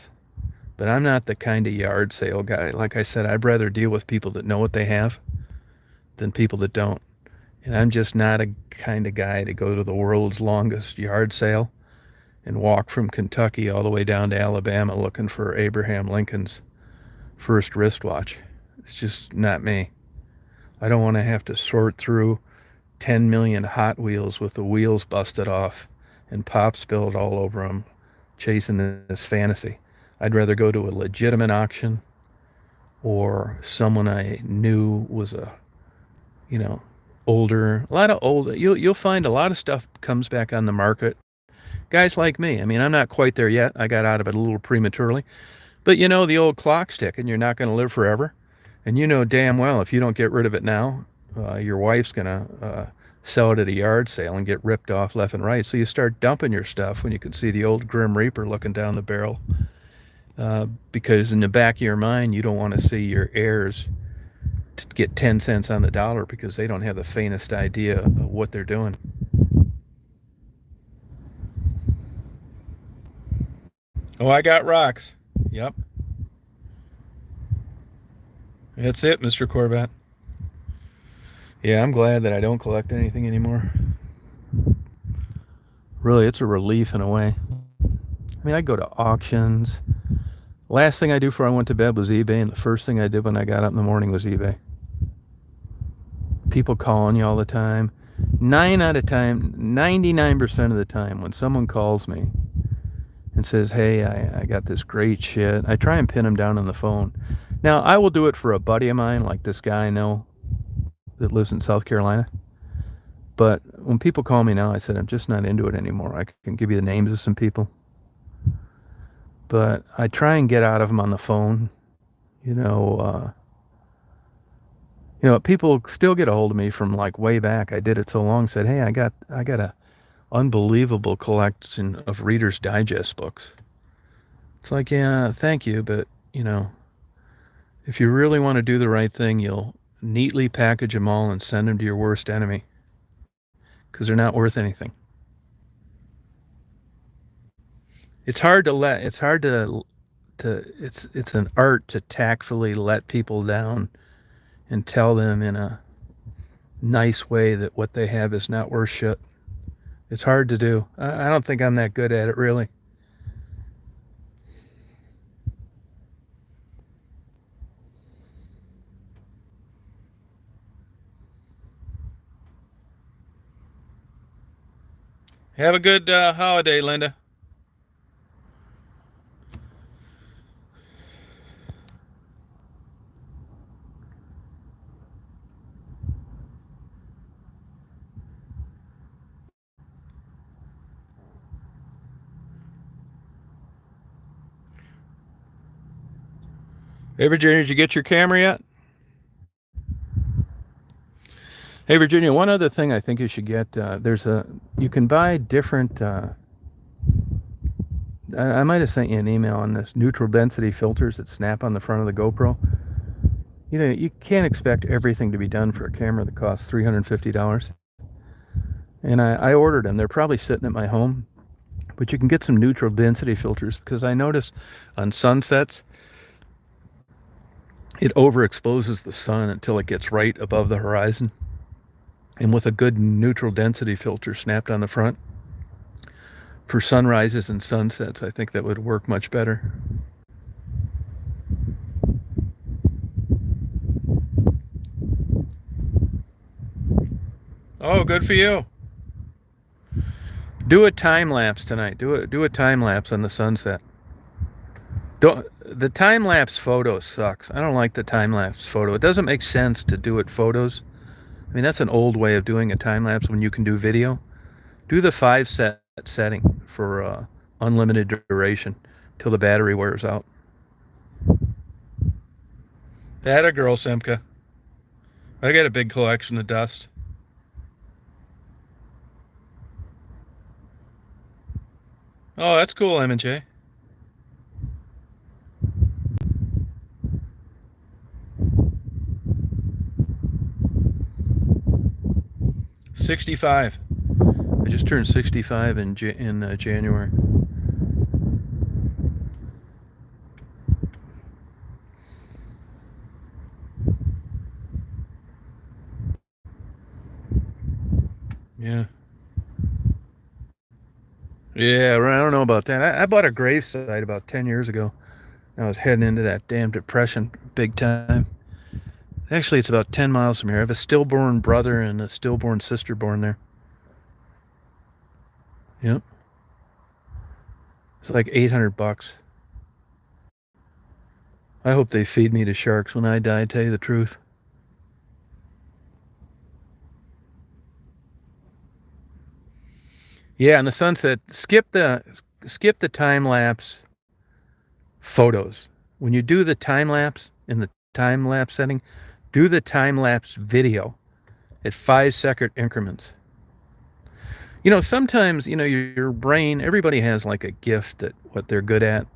but I'm not the kind of yard sale guy. Like I said, I'd rather deal with people that know what they have than people that don't. And I'm just not a kind of guy to go to the world's longest yard sale and walk from Kentucky all the way down to Alabama looking for Abraham Lincoln's first wristwatch. It's just not me. I don't want to have to sort through 10 million Hot Wheels with the wheels busted off and pop spilled all over them, chasing this fantasy. I'd rather go to a legitimate auction or someone I knew was older. A lot of old. You'll find a lot of stuff comes back on the market. Guys like me. I'm not quite there yet. I got out of it a little prematurely. But the old clock's ticking. You're not going to live forever. And damn well if you don't get rid of it now, your wife's going to sell it at a yard sale and get ripped off left and right. So you start dumping your stuff when you can see the old Grim Reaper looking down the barrel. Because in the back of your mind, you don't want to see your heirs to get 10 cents on the dollar because they don't have the faintest idea of what they're doing. Oh, I got rocks. Yep. That's it, Mr. Corbat. Yeah, I'm glad that I don't collect anything anymore. Really, it's a relief in a way. I go to auctions. Last thing I do before I went to bed was eBay, and the first thing I did when I got up in the morning was eBay. People calling you all the time. 99% of the time, when someone calls me and says, hey, I got this great shit, I try and pin them down on the phone. Now, I will do it for a buddy of mine, like this guy I know that lives in South Carolina. But when people call me now, I said, I'm just not into it anymore. I can give you the names of some people. but I try and get out of them on the phone. You know, people still get a hold of me from like way back. I did it so long. Said, "Hey, I got a unbelievable collection of Reader's Digest books." It's like, yeah, thank you, but if you really want to do the right thing, you'll neatly package them all and send them to your worst enemy because they're not worth anything. It's hard to it's an art to tactfully let people down and tell them in a nice way that what they have is not worth shit. It's hard to do. I don't think I'm that good at it, really. Have a good holiday, Linda. Hey, Virginia, did you get your camera yet? Hey, Virginia, one other thing I think you should get, you can buy different, I might have sent you an email on this, neutral density filters that snap on the front of the GoPro. You can't expect everything to be done for a camera that costs $350. And I ordered them. They're probably sitting at my home. But you can get some neutral density filters because I notice on sunsets, it overexposes the sun until it gets right above the horizon. And with a good neutral density filter snapped on the front, for sunrises and sunsets, I think that would work much better. Oh, good for you. Do a time lapse tonight. Do a time lapse on the sunset. The time lapse photo sucks. I don't like the time lapse photo. It doesn't make sense to do it photos. I mean, that's an old way of doing a time lapse when you can do video. Do the 5-set setting for unlimited duration till the battery wears out. That a girl, Simka. I got a big collection of dust. Oh, that's cool, M&J. $65. I just turned 65 in January. Yeah. Yeah, I don't know about that. I bought a gravesite about 10 years ago. I was heading into that damn depression big time. Actually, it's about 10 miles from here. I have a stillborn brother and a stillborn sister born there. Yep. It's like $800. I hope they feed me to sharks when I die, tell you the truth. Yeah, and the sunset, skip the time lapse photos. When you do the time lapse in the time lapse setting, do the time lapse video at 5-second increments. Sometimes, your brain, everybody has like a gift at what they're good at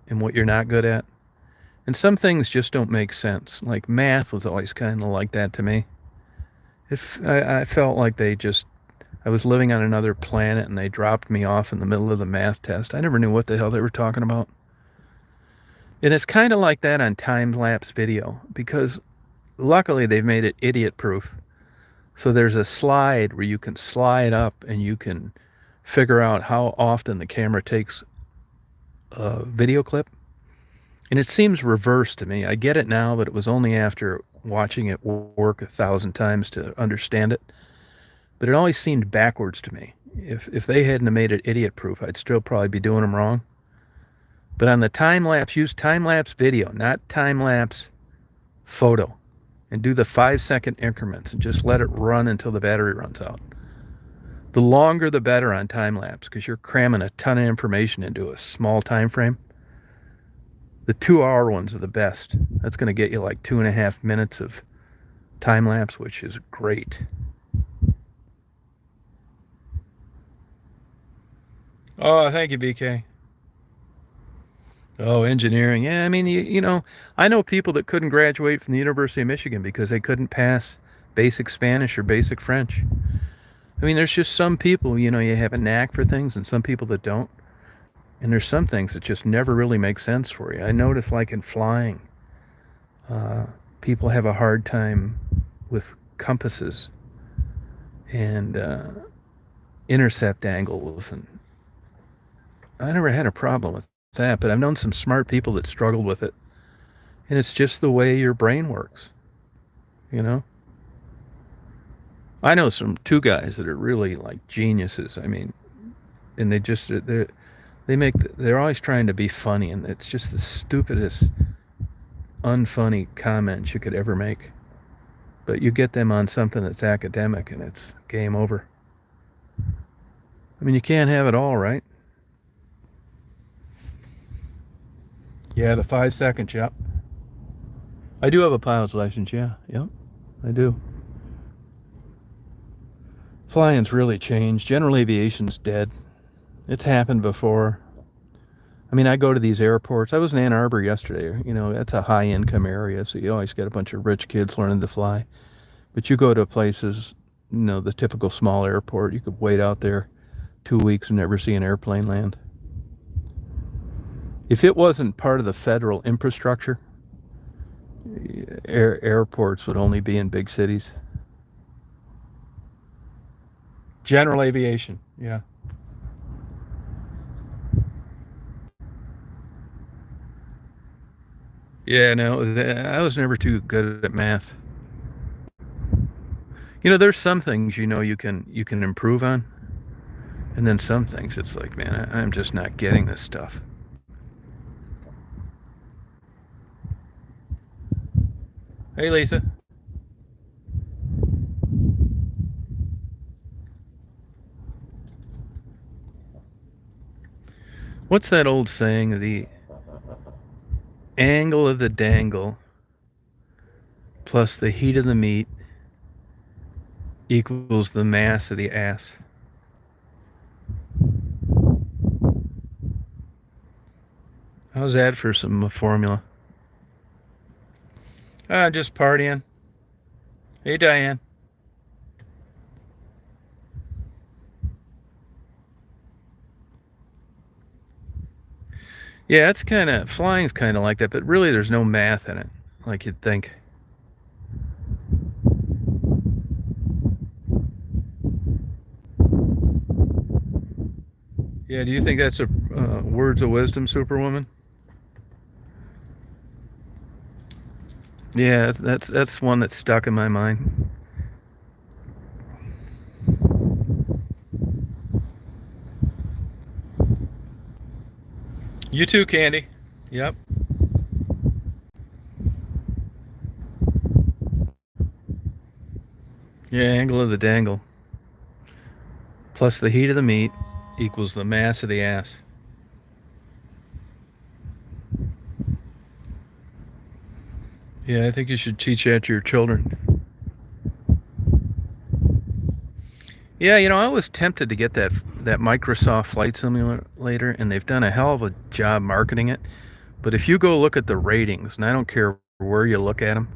and what you're not good at. And some things just don't make sense. Like math was always kind of like that to me. I felt like I was living on another planet and they dropped me off in the middle of the math test. I never knew what the hell they were talking about. And it's kind of like that on time-lapse video because luckily they've made it idiot-proof. So there's a slide where you can slide up and you can figure out how often the camera takes a video clip. And it seems reverse to me. I get it now, but it was only after watching it work 1,000 times to understand it. But it always seemed backwards to me. If they hadn't made it idiot-proof, I'd still probably be doing them wrong. But on the time-lapse, use time-lapse video, not time-lapse photo. And do the 5-second increments and just let it run until the battery runs out. The longer the better on time-lapse because you're cramming a ton of information into a small time frame. The 2 hour ones are the best. That's going to get you like 2.5 minutes of time lapse, which is great. Oh, thank you, BK. Oh, engineering. Yeah, I mean, I know people that couldn't graduate from the University of Michigan because they couldn't pass basic Spanish or basic French. I mean, there's just some people, you have a knack for things and some people that don't. And there's some things that just never really make sense for you. I notice, like in flying, people have a hard time with compasses and intercept angles. And I never had a problem with that, but I've known some smart people that struggled with it. And it's just the way your brain works, I know two guys that are really like geniuses. I mean, and they're always trying to be funny, and it's just the stupidest, unfunny comments you could ever make. But you get them on something that's academic, and it's game over. I mean, you can't have it all, right? Yeah, the 5 seconds, yep. I do have a pilot's license, yeah. Yep, I do. Flying's really changed. General aviation's dead. It's happened before. I mean, I go to these airports. I was in Ann Arbor yesterday. That's a high-income area, so you always get a bunch of rich kids learning to fly. But you go to places, the typical small airport, you could wait out there 2 weeks and never see an airplane land. If it wasn't part of the federal infrastructure, airports would only be in big cities. General aviation, yeah. Yeah, no, I was never too good at math. There's some things you can improve on, and then some things it's like, man, I'm just not getting this stuff. Hey, Lisa. What's that old saying? The angle of the dangle plus the heat of the meat equals the mass of the ass. How's that for some formula? Just partying. Hey, Diane. Yeah, flying's kind of like that, but really there's no math in it, like you'd think. Yeah, do you think that's a words of wisdom, Superwoman? Yeah, that's one that's stuck in my mind. You too, Candy. Yep. Yeah, angle of the dangle plus the heat of the meat equals the mass of the ass. Yeah, I think you should teach that to your children. Yeah, I was tempted to get that Microsoft Flight Simulator, and they've done a hell of a job marketing it. But if you go look at the ratings, and I don't care where you look at them,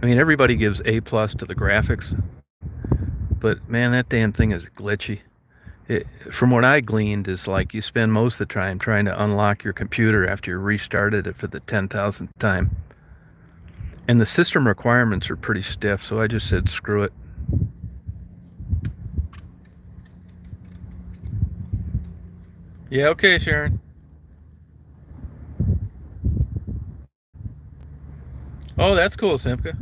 I mean, everybody gives A+ to the graphics. But man, that damn thing is glitchy. From what I gleaned, is like you spend most of the time trying to unlock your computer after you restarted it for the 10,000th time. And the system requirements are pretty stiff, so I just said screw it. Yeah, okay, Sharon. Oh, that's cool, Simka.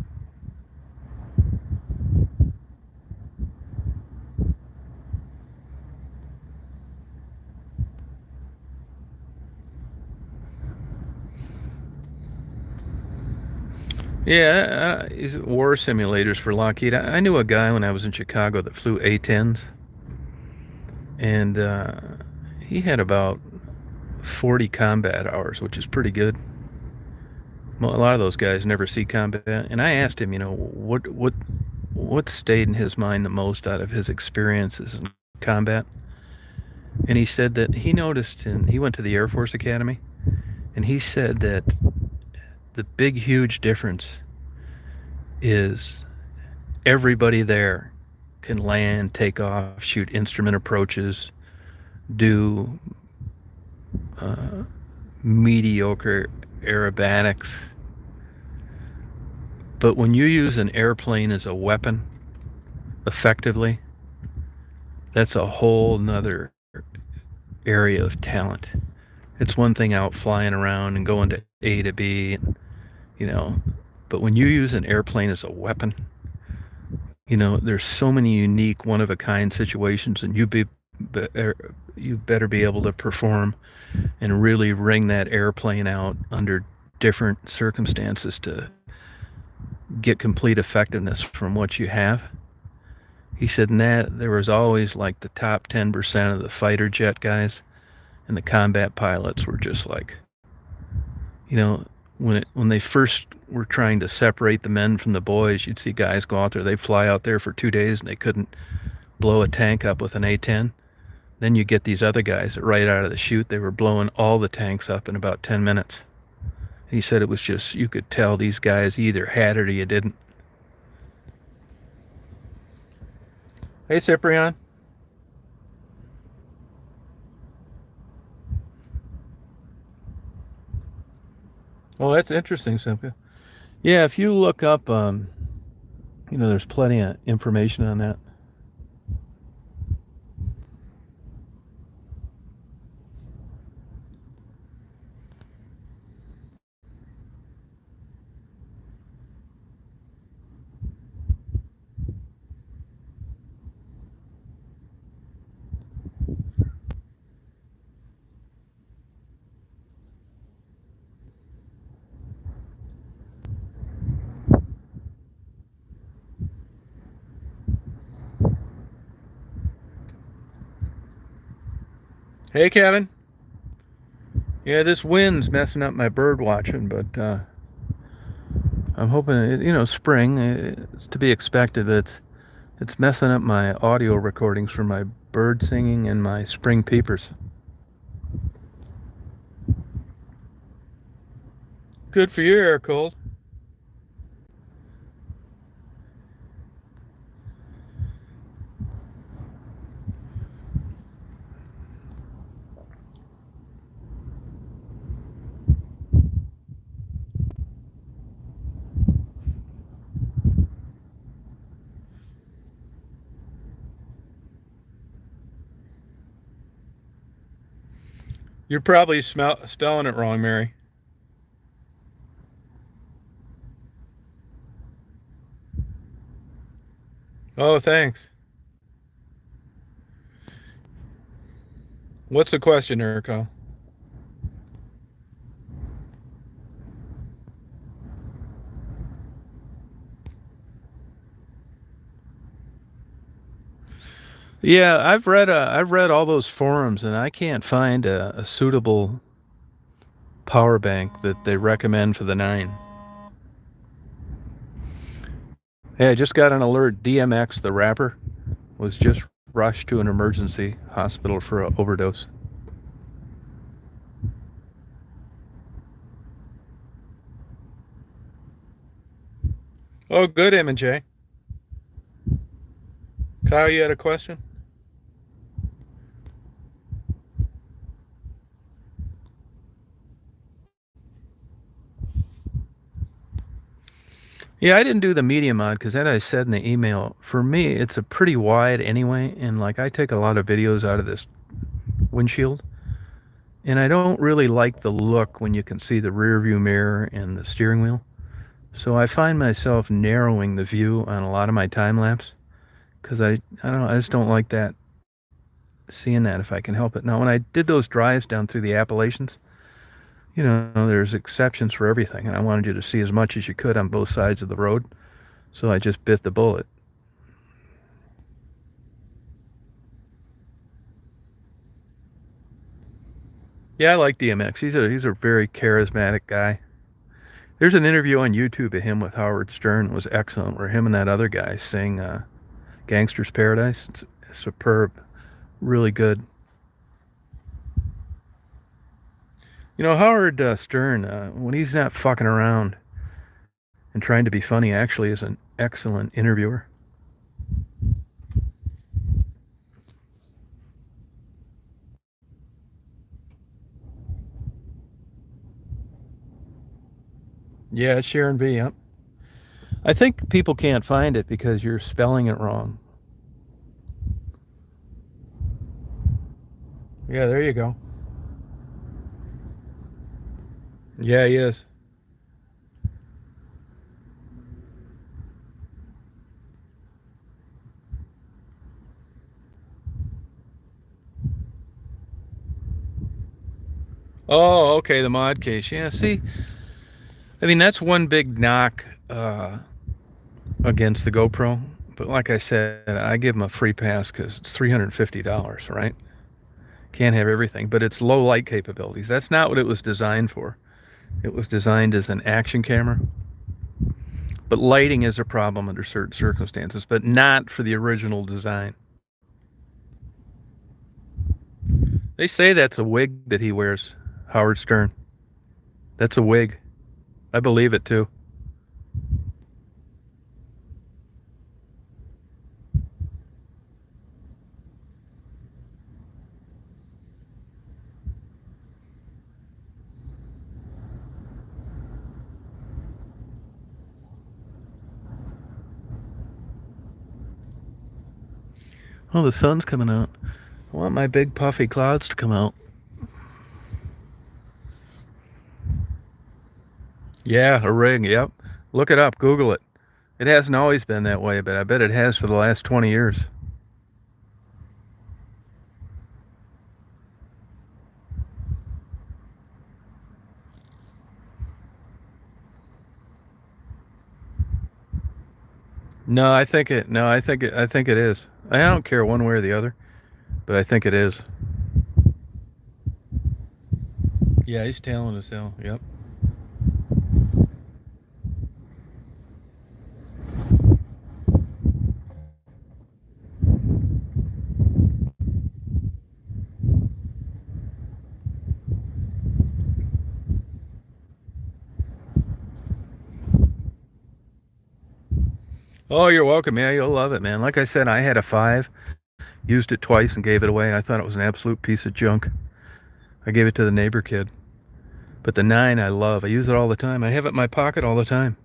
Yeah, war simulators for Lockheed. I knew a guy when I was in Chicago that flew A-10s, and he had about 40 combat hours, which is pretty good. Well, a lot of those guys never see combat, and I asked him, what stayed in his mind the most out of his experiences in combat, and he said that he noticed, and he went to the Air Force Academy, and he said that the big, huge difference is everybody there can land, take off, shoot instrument approaches, do mediocre aerobatics. But when you use an airplane as a weapon effectively, that's a whole nother area of talent. It's one thing out flying around and going to A to B, you know, but when you use an airplane as a weapon, there's so many unique, one of a kind situations, and you better be able to perform and really wring that airplane out under different circumstances to get complete effectiveness from what you have. He said, that there was always like the top 10% of the fighter jet guys, and the combat pilots were just like, when they first were trying to separate the men from the boys, you'd see guys go out there, they'd fly out there for 2 days and they couldn't blow a tank up with an A-10. Then you get these other guys that right out of the chute, they were blowing all the tanks up in about 10 minutes. He said it was just, you could tell these guys either had it or you didn't. Hey, Cyprian. Oh, that's interesting, Simka. Yeah, if you look up, there's plenty of information on that. Hey, Kevin. Yeah, this wind's messing up my bird watching, but I'm hoping spring. It's to be expected. It's messing up my audio recordings for my bird singing and my spring peepers. Good for you, air cold. You're probably spelling it wrong, Mary. Oh, thanks. What's the question, Erico? Yeah, I've read all those forums, and I can't find a suitable power bank that they recommend for the 9. Hey, I just got an alert. DMX, the rapper, was just rushed to an emergency hospital for an overdose. Oh, good, M&J. Kyle, you had a question? Yeah, I didn't do the media mod because, as I said in the email, for me, it's a pretty wide anyway, and like I take a lot of videos out of this windshield, and I don't really like the look when you can see the rear view mirror and the steering wheel. So I find myself narrowing the view on a lot of my time lapse because I don't know, I just don't like that, seeing that if I can help it. Now, when I did those drives down through the Appalachians, there's exceptions for everything, and I wanted you to see as much as you could on both sides of the road, so I just bit the bullet. Yeah, I like DMX. He's a very charismatic guy. There's an interview on YouTube of him with Howard Stern. It was excellent, where him and that other guy sing Gangster's Paradise. It's superb. Really good. You know, Howard Stern, when he's not fucking around and trying to be funny, actually is an excellent interviewer. Yeah, it's Sharon V. Yep. I think people can't find it because you're spelling it wrong. Yeah, there you go. Yeah, he is. Oh, okay, the mod case. Yeah, see, I mean, that's one big knock against the GoPro. But like I said, I give them a free pass because it's $350, right? Can't have everything, but it's low light capabilities. That's not what it was designed for. It was designed as an action camera. But lighting is a problem under certain circumstances, but not for the original design. They say that's a wig that he wears, Howard Stern. That's a wig. I believe it too. Oh, the sun's coming out. I want my big puffy clouds to come out. Yeah, a rig, yep. Look it up, Google it. It hasn't always been that way, but I bet it has for the last 20 years. I think it is. I don't care one way or the other, but I think it is. Yeah, he's tailing us hell. Yep. Oh, you're welcome. Yeah, you'll love it, man. Like I said, I had a 5, used it twice and gave it away. I thought it was an absolute piece of junk. I gave it to the neighbor kid. But the 9 I love. I use it all the time. I have it in my pocket all the time.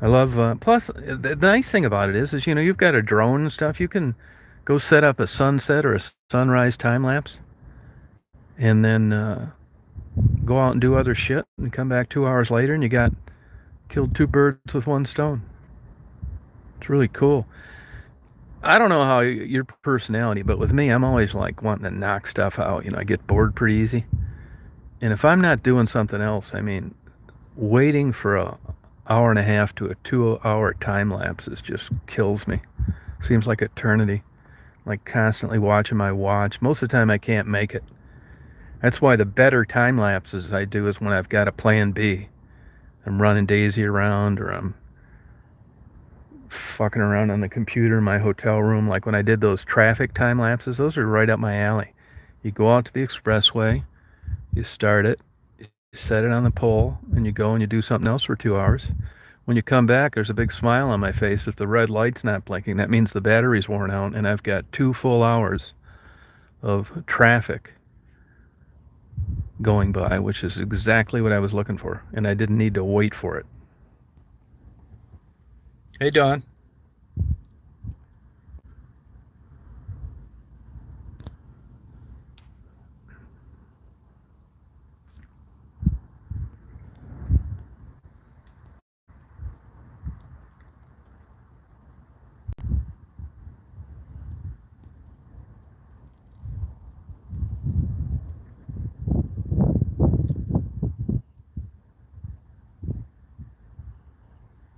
I love, plus, the nice thing about it is, you know, you've got a drone and stuff. You can go set up a sunset or a sunrise time lapse and then go out and do other shit and come back 2 hours later and you got killed 2 birds with 1 stone. It's really cool. I don't know how your personality, but with me, I'm always like wanting to knock stuff out. You know, I get bored pretty easy. And if I'm not doing something else, I mean, waiting for a hour and a half to a 2-hour time lapse just kills me. Seems like eternity. Like constantly watching my watch. Most of the time I can't make it. That's why the better time lapses I do is when I've got a plan B. I'm running Daisy around or I'm fucking around on the computer in my hotel room. Like when I did those traffic time lapses, those are right up my alley. You go out to the expressway, you start it, you set it on the pole, and you go and you do something else for 2 hours. When you come back, there's a big smile on my face. If the red light's not blinking, that means the battery's worn out, and I've got 2 full hours of traffic going by, which is exactly what I was looking for, and I didn't need to wait for it. Hey, Don.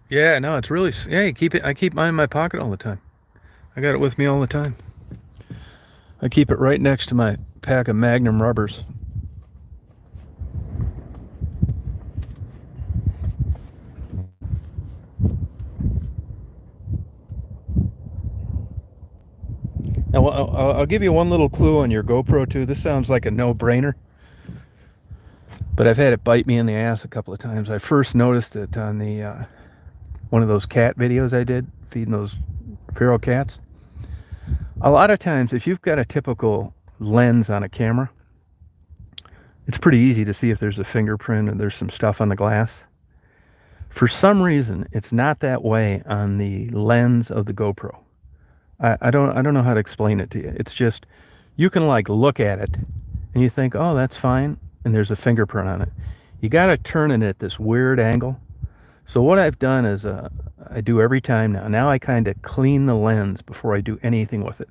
Yeah, no, it's really, yeah, I keep mine in my pocket all the time. I got it with me all the time. I keep it right next to my pack of Magnum rubbers. I'll give you one little clue on your GoPro too. This sounds like a no-brainer, but I've had it bite me in the ass a couple of times. I first noticed it on the one of those cat videos I did, feeding those feral cats. A lot of times, if you've got a typical lens on a camera, it's pretty easy to see if there's a fingerprint or there's some stuff on the glass. For some reason, it's not that way on the lens of the GoPro. I don't know how to explain it to you. It's just, you can like look at it and you think, oh, that's fine, and there's a fingerprint on it. You got to turn it at this weird angle. So what I've done is, I do every time now. Now I kind of clean the lens before I do anything with it.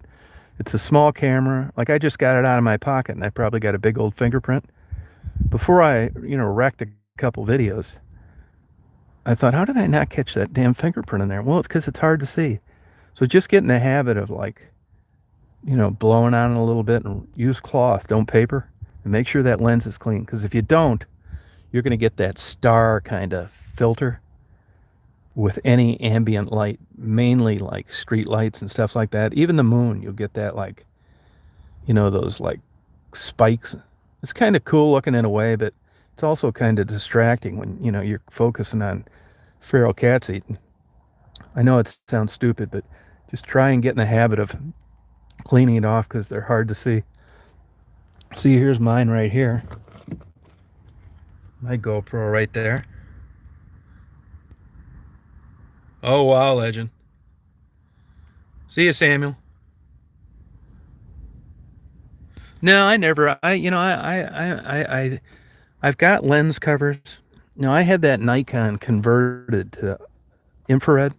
It's a small camera. Like, I just got it out of my pocket and I probably got a big old fingerprint. Before I, wrecked a couple videos, I thought, how did I not catch that damn fingerprint in there? Well, it's because it's hard to see. So just get in the habit of, like, blowing on it a little bit, and use cloth, don't paper, and make sure that lens is clean. Because if you don't, you're going to get that star kind of filter with any ambient light, mainly like street lights and stuff like that. Even the moon, you'll get that, like, those like spikes. It's kind of cool looking in a way, but it's also kind of distracting when, you're focusing on feral cats eating. I know it sounds stupid, but just try and get in the habit of cleaning it off, because they're hard to see. See, here's mine right here. My GoPro right there. Oh, wow, legend. See you, Samuel. No, I never. I've got lens covers. I had that Nikon converted to infrared,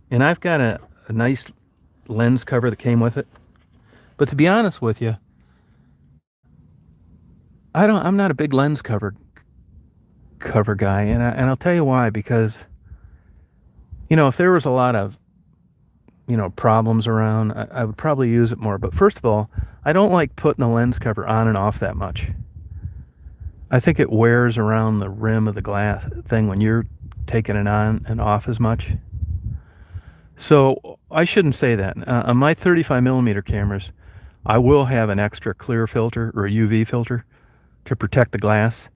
and I've got a nice lens cover that came with it. But to be honest with you, I'm not a big lens cover guy, and I'll tell you why. Because if there was a lot of problems around, I would probably use it more. But first of all, I don't like putting the lens cover on and off that much. I think it wears around the rim of the glass thing when you're taking it on and off as much. So I shouldn't say that. On my 35 millimeter cameras, I will have an extra clear filter or a UV filter to protect the glass.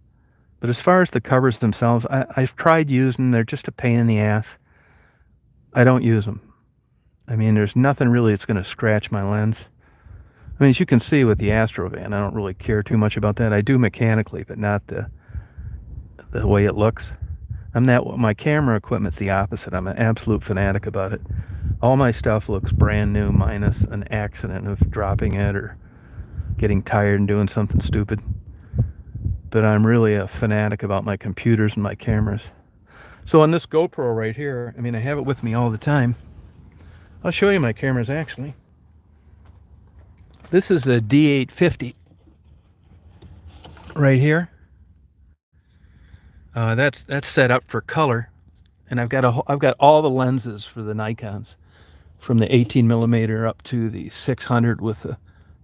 But as far as the covers themselves, I've tried using them. They're just a pain in the ass. I don't use them. I mean, there's nothing really that's going to scratch my lens. I mean, as you can see with the Astrovan, I don't really care too much about that. I do mechanically, but not the way it looks. My camera equipment's the opposite. I'm an absolute fanatic about it. All my stuff looks brand new, minus an accident of dropping it or getting tired and doing something stupid. But I'm really a fanatic about my computers and my cameras. So on this GoPro right here, I mean, I have it with me all the time. I'll show you my cameras, actually. This is a D850 right here. That's set up for color, and I've got all the lenses for the Nikons, from the 18 millimeter up to the 600 with the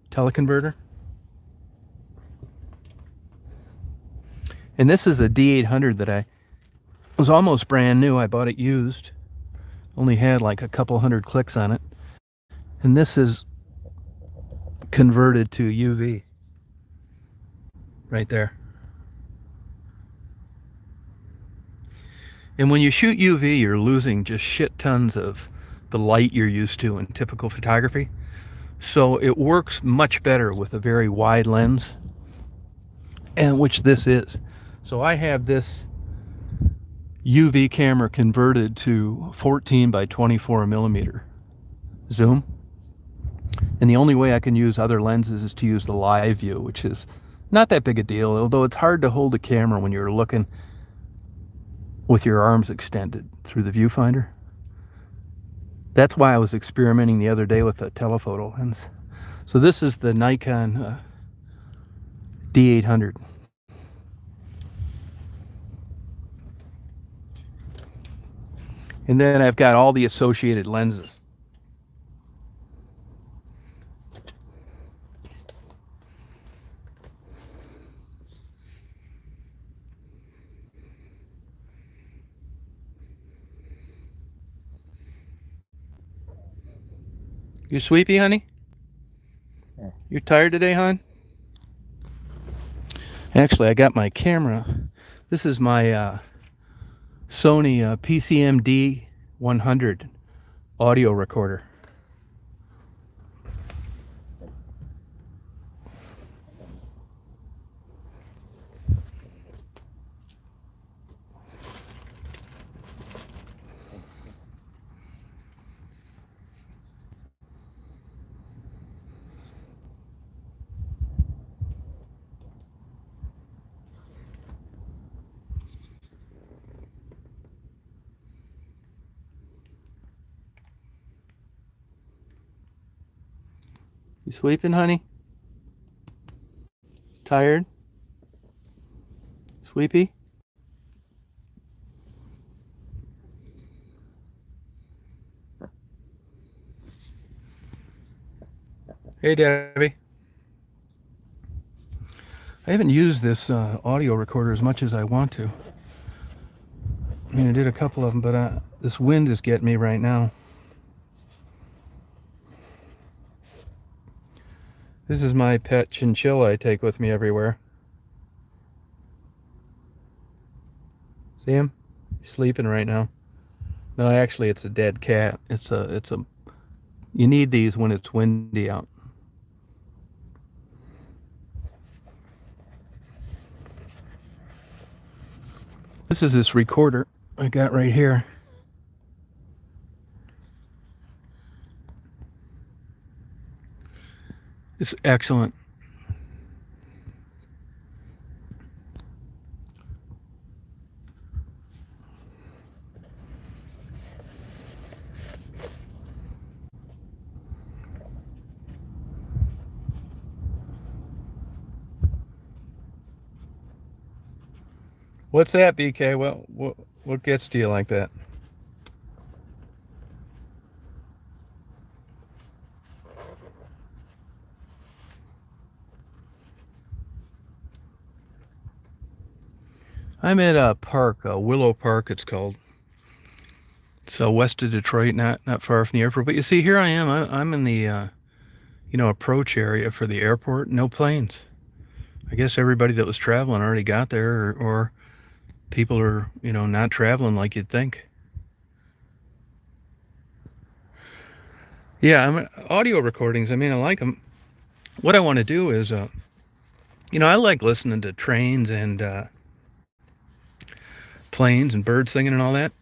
teleconverter. And this is a D800 that was almost brand new. I bought it used. Only had like a couple hundred clicks on it. And this is converted to UV. Right there. And when you shoot UV, you're losing just shit tons of the light you're used to in typical photography. So it works much better with a very wide lens, and which this is. So I have this UV camera converted to 14 by 24 millimeter zoom. And the only way I can use other lenses is to use the live view, which is not that big a deal, although it's hard to hold a camera when you're looking with your arms extended through the viewfinder. That's why I was experimenting the other day with a telephoto lens. So this is the Nikon D800. And then I've got all the associated lenses. You sleepy, honey? You tired today, hon? Actually, I got my camera. This is my Sony PCM D100 audio recorder. You sleeping, honey? Tired? Sleepy? Hey, Debbie. I haven't used this audio recorder as much as I want to. I mean, I did a couple of them, but this wind is getting me right now. This is my pet chinchilla I take with me everywhere. See him? He's sleeping right now. No, actually, it's a dead cat. It's a. You need these when it's windy out. This is this recorder I got right here. It's excellent. What's that, BK? What gets to you like that? I'm at a park, Willow Park it's called. It's west of Detroit, not far from the airport. But you see, here I am. I'm in the approach area for the airport. No planes. I guess everybody that was traveling already got there, or people are not traveling like you'd think. Yeah, audio recordings. I mean, I like them. What I want to do is, I like listening to trains and planes and birds singing and all that.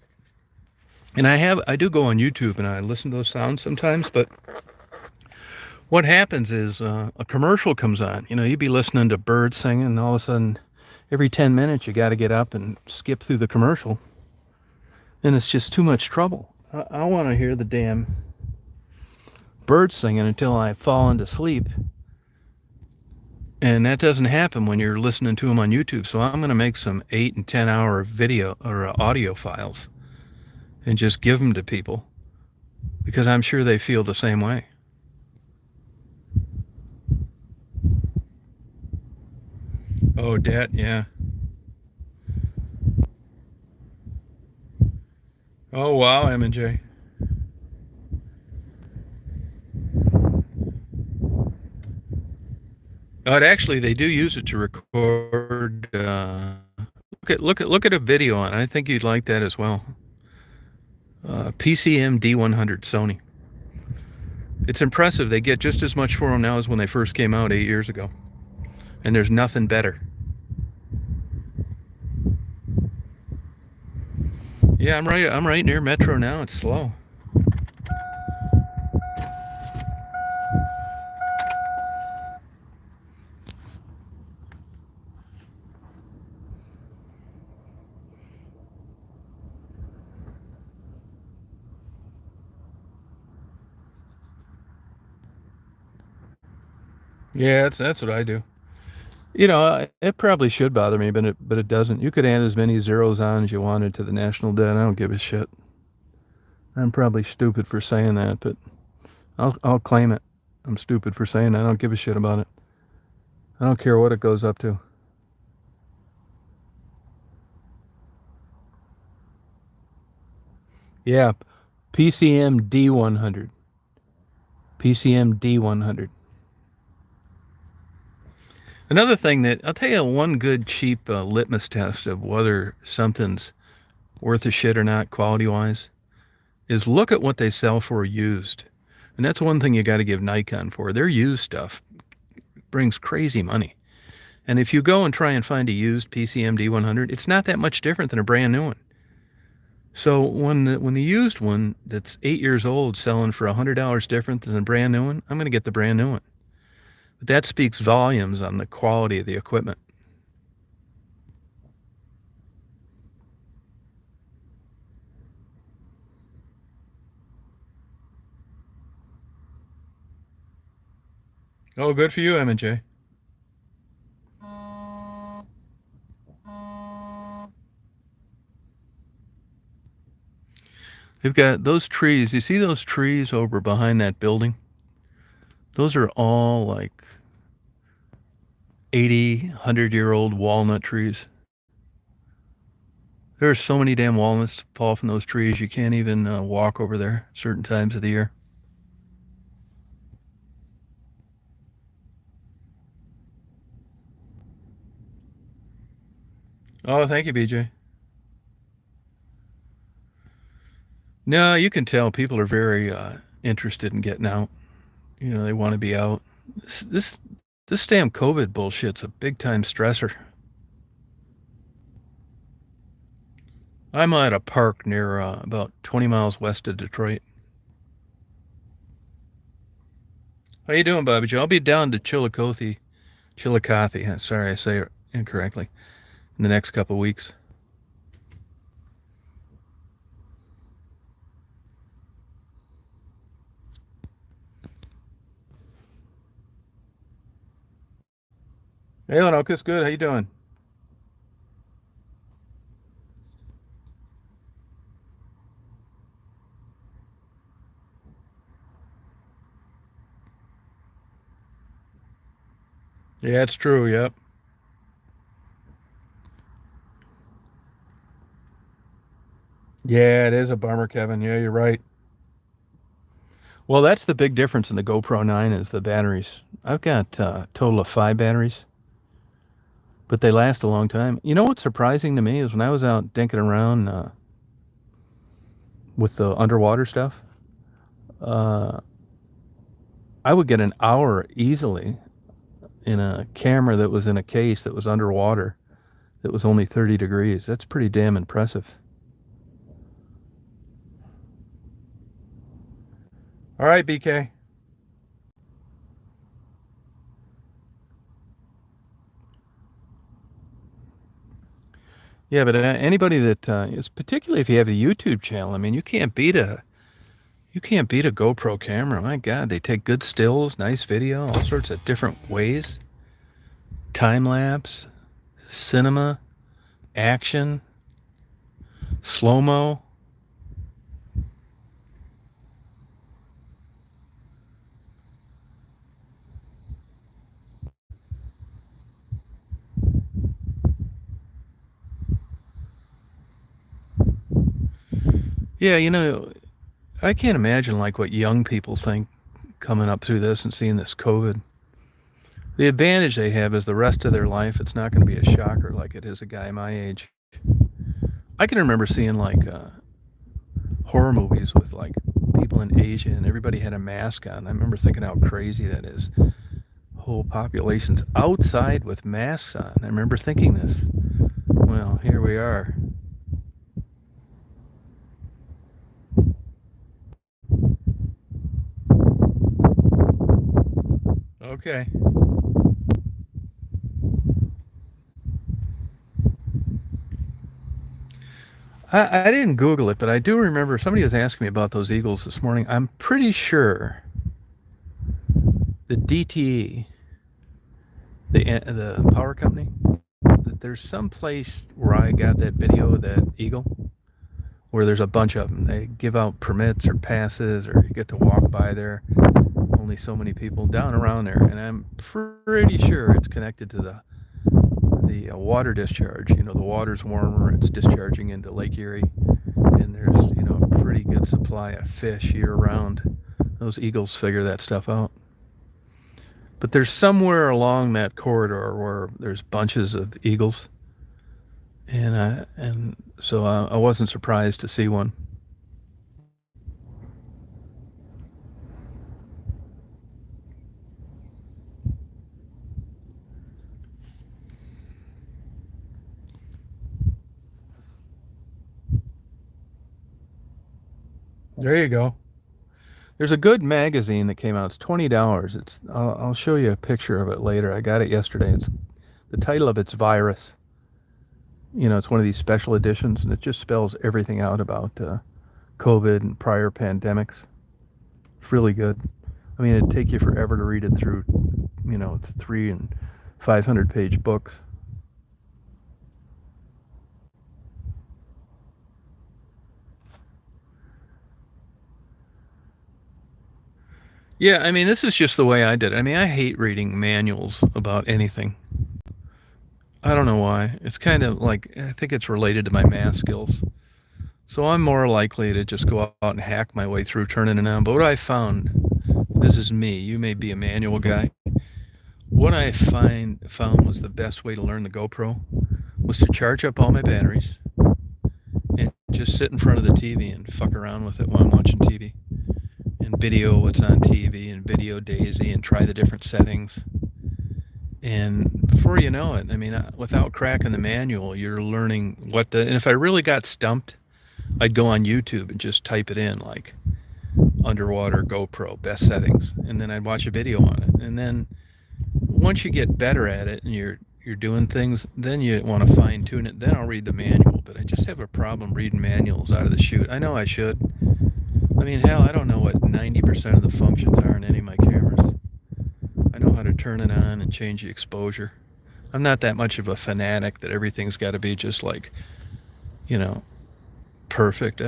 And I do go on YouTube and I listen to those sounds sometimes. But what happens is a commercial comes on. You'd be listening to birds singing, and all of a sudden, every 10 minutes, you got to get up and skip through the commercial. And it's just too much trouble. I want to hear the damn birds singing until I fall into sleep. And that doesn't happen when you're listening to them on YouTube. So I'm going to make some 8 and 10 hour video or audio files and just give them to people, because I'm sure they feel the same way. Oh, debt, yeah. Oh, wow, M&J. Oh, actually, they do use it to record. Look at a video on it. I think you'd like that as well. PCM D100 Sony. It's impressive. They get just as much for them now as when they first came out 8 years ago, and there's nothing better. Yeah, I'm right near Metro now. It's slow. Yeah, that's what I do. It probably should bother me, but it doesn't. You could add as many zeros on as you wanted to the national debt. I don't give a shit. I'm probably stupid for saying that, but I'll claim it. I'm stupid for saying that. I don't give a shit about it. I don't care what it goes up to. Yeah, PCM D100. PCM D100. Another thing that I'll tell you, one good cheap litmus test of whether something's worth a shit or not, quality wise, is look at what they sell for used. And that's one thing you got to give Nikon for. Their used stuff brings crazy money. And if you go and try and find a used PCM D100, it's not that much different than a brand new one. So when the used one that's 8 years old selling for $100 different than a brand new one, I'm going to get the brand new one. But that speaks volumes on the quality of the equipment. Oh, good for you, M&J. They've got those trees. You see those trees over behind that building? Those are all like 80, 100-year-old walnut trees. There are so many damn walnuts fall from those trees, you can't even walk over there certain times of the year. Oh, thank you, BJ. No, you can tell people are very interested in getting out. You know, they want to be out. This damn COVID bullshit's a big time stressor. I'm at a park near about 20 miles west of Detroit. How you doing, Bobby Joe? I'll be down to Chillicothe. Sorry, I say it incorrectly. In the next couple of weeks. Hey, Lenokus, good. How you doing? Yeah, it's true. Yep. Yeah, it is a bummer, Kevin. Yeah, you're right. Well, that's the big difference in the GoPro 9 is the batteries. I've got a total of 5 batteries, but they last a long time. You know what's surprising to me is when I was out dinking around with the underwater stuff, I would get an hour easily in a camera that was in a case that was underwater that was only 30 degrees. That's pretty damn impressive. All right, BK. Yeah, but anybody that is, particularly if you have a YouTube channel, I mean, you can't beat a GoPro camera. My God, they take good stills, nice video, all sorts of different ways. Time lapse, cinema, action, slow-mo. Yeah, you know, I can't imagine like what young people think coming up through this and seeing this COVID. The advantage they have is the rest of their life, it's not going to be a shocker like it is a guy my age. I can remember seeing like horror movies with like people in Asia and everybody had a mask on. I remember thinking how crazy that is. Whole populations outside with masks on. I remember thinking this. Well, here we are. Okay. I didn't Google it, but I do remember somebody was asking me about those Eagles this morning. I'm pretty sure the DTE, the power company, that there's some place where I got that video of that Eagle, where there's a bunch of them. They give out permits or passes, or you get to walk by there. Only so many people down around there, and I'm pretty sure it's connected to the water discharge. You know, the water's warmer, it's discharging into Lake Erie, and there's, you know, a pretty good supply of fish year round. Those Eagles figure that stuff out. But there's somewhere along that corridor where there's bunches of eagles, and so I wasn't surprised to see one. There you go. There's a good magazine that came out. It's $20. I'll show you a picture of it later. I got it yesterday. It's the title of it's Virus. It's one of these special editions, and it just spells everything out about COVID and prior pandemics. It's really good. I mean, it'd take you forever to read it through. It's 300 and 500 page books. Yeah, I mean, this is just the way I did it. I mean, I hate reading manuals about anything. I don't know why. It's kind of like, I think it's related to my math skills. So I'm more likely to just go out and hack my way through turning it on. But what I found, this is me, you may be a manual guy. What I found was the best way to learn the GoPro was to charge up all my batteries and just sit in front of the TV and fuck around with it while I'm watching TV. And video what's on TV and video Daisy and try the different settings. And before you know it, I mean, without cracking the manual, you're learning and if I really got stumped, I'd go on YouTube and just type it in, like underwater GoPro, best settings. And then I'd watch a video on it. And then once you get better at it and you're doing things, then you want to fine tune it. Then I'll read the manual. But I just have a problem reading manuals out of the chute. I know I should. I mean, hell, I don't know what 90% of the functions are in any of my cameras. I know how to turn it on and change the exposure. I'm not that much of a fanatic that everything's got to be just like, perfect.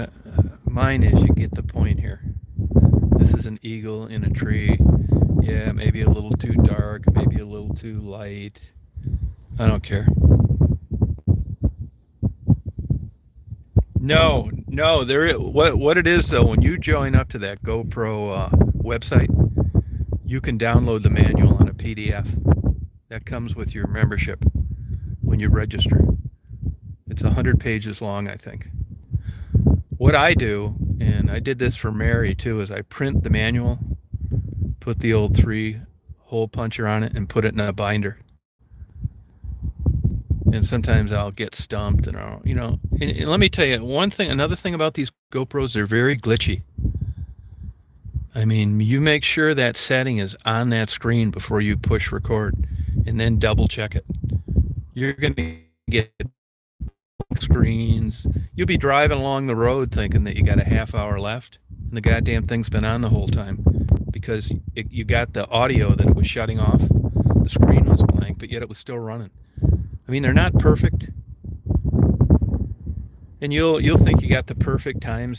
Mine is, you get the point here. This is an eagle in a tree. Yeah, maybe a little too dark, maybe a little too light. I don't care. No, what it is though, when you join up to that GoPro website, you can download the manual on a PDF. That comes with your membership when you register. It's 100 pages long, I think. What I do, and I did this for Mary too, is I print the manual, put the old 3-hole puncher on it, and put it in a binder. And sometimes I'll get stumped, and and let me tell you another thing about these GoPros, they're very glitchy. I mean, you make sure that setting is on that screen before you push record, and then double check it. You're going to get screens. You'll be driving along the road thinking that you got a half hour left, and the goddamn thing's been on the whole time because you got the audio that it was shutting off. The screen was blank, but yet it was still running. I mean, they're not perfect, and you'll think you got the perfect time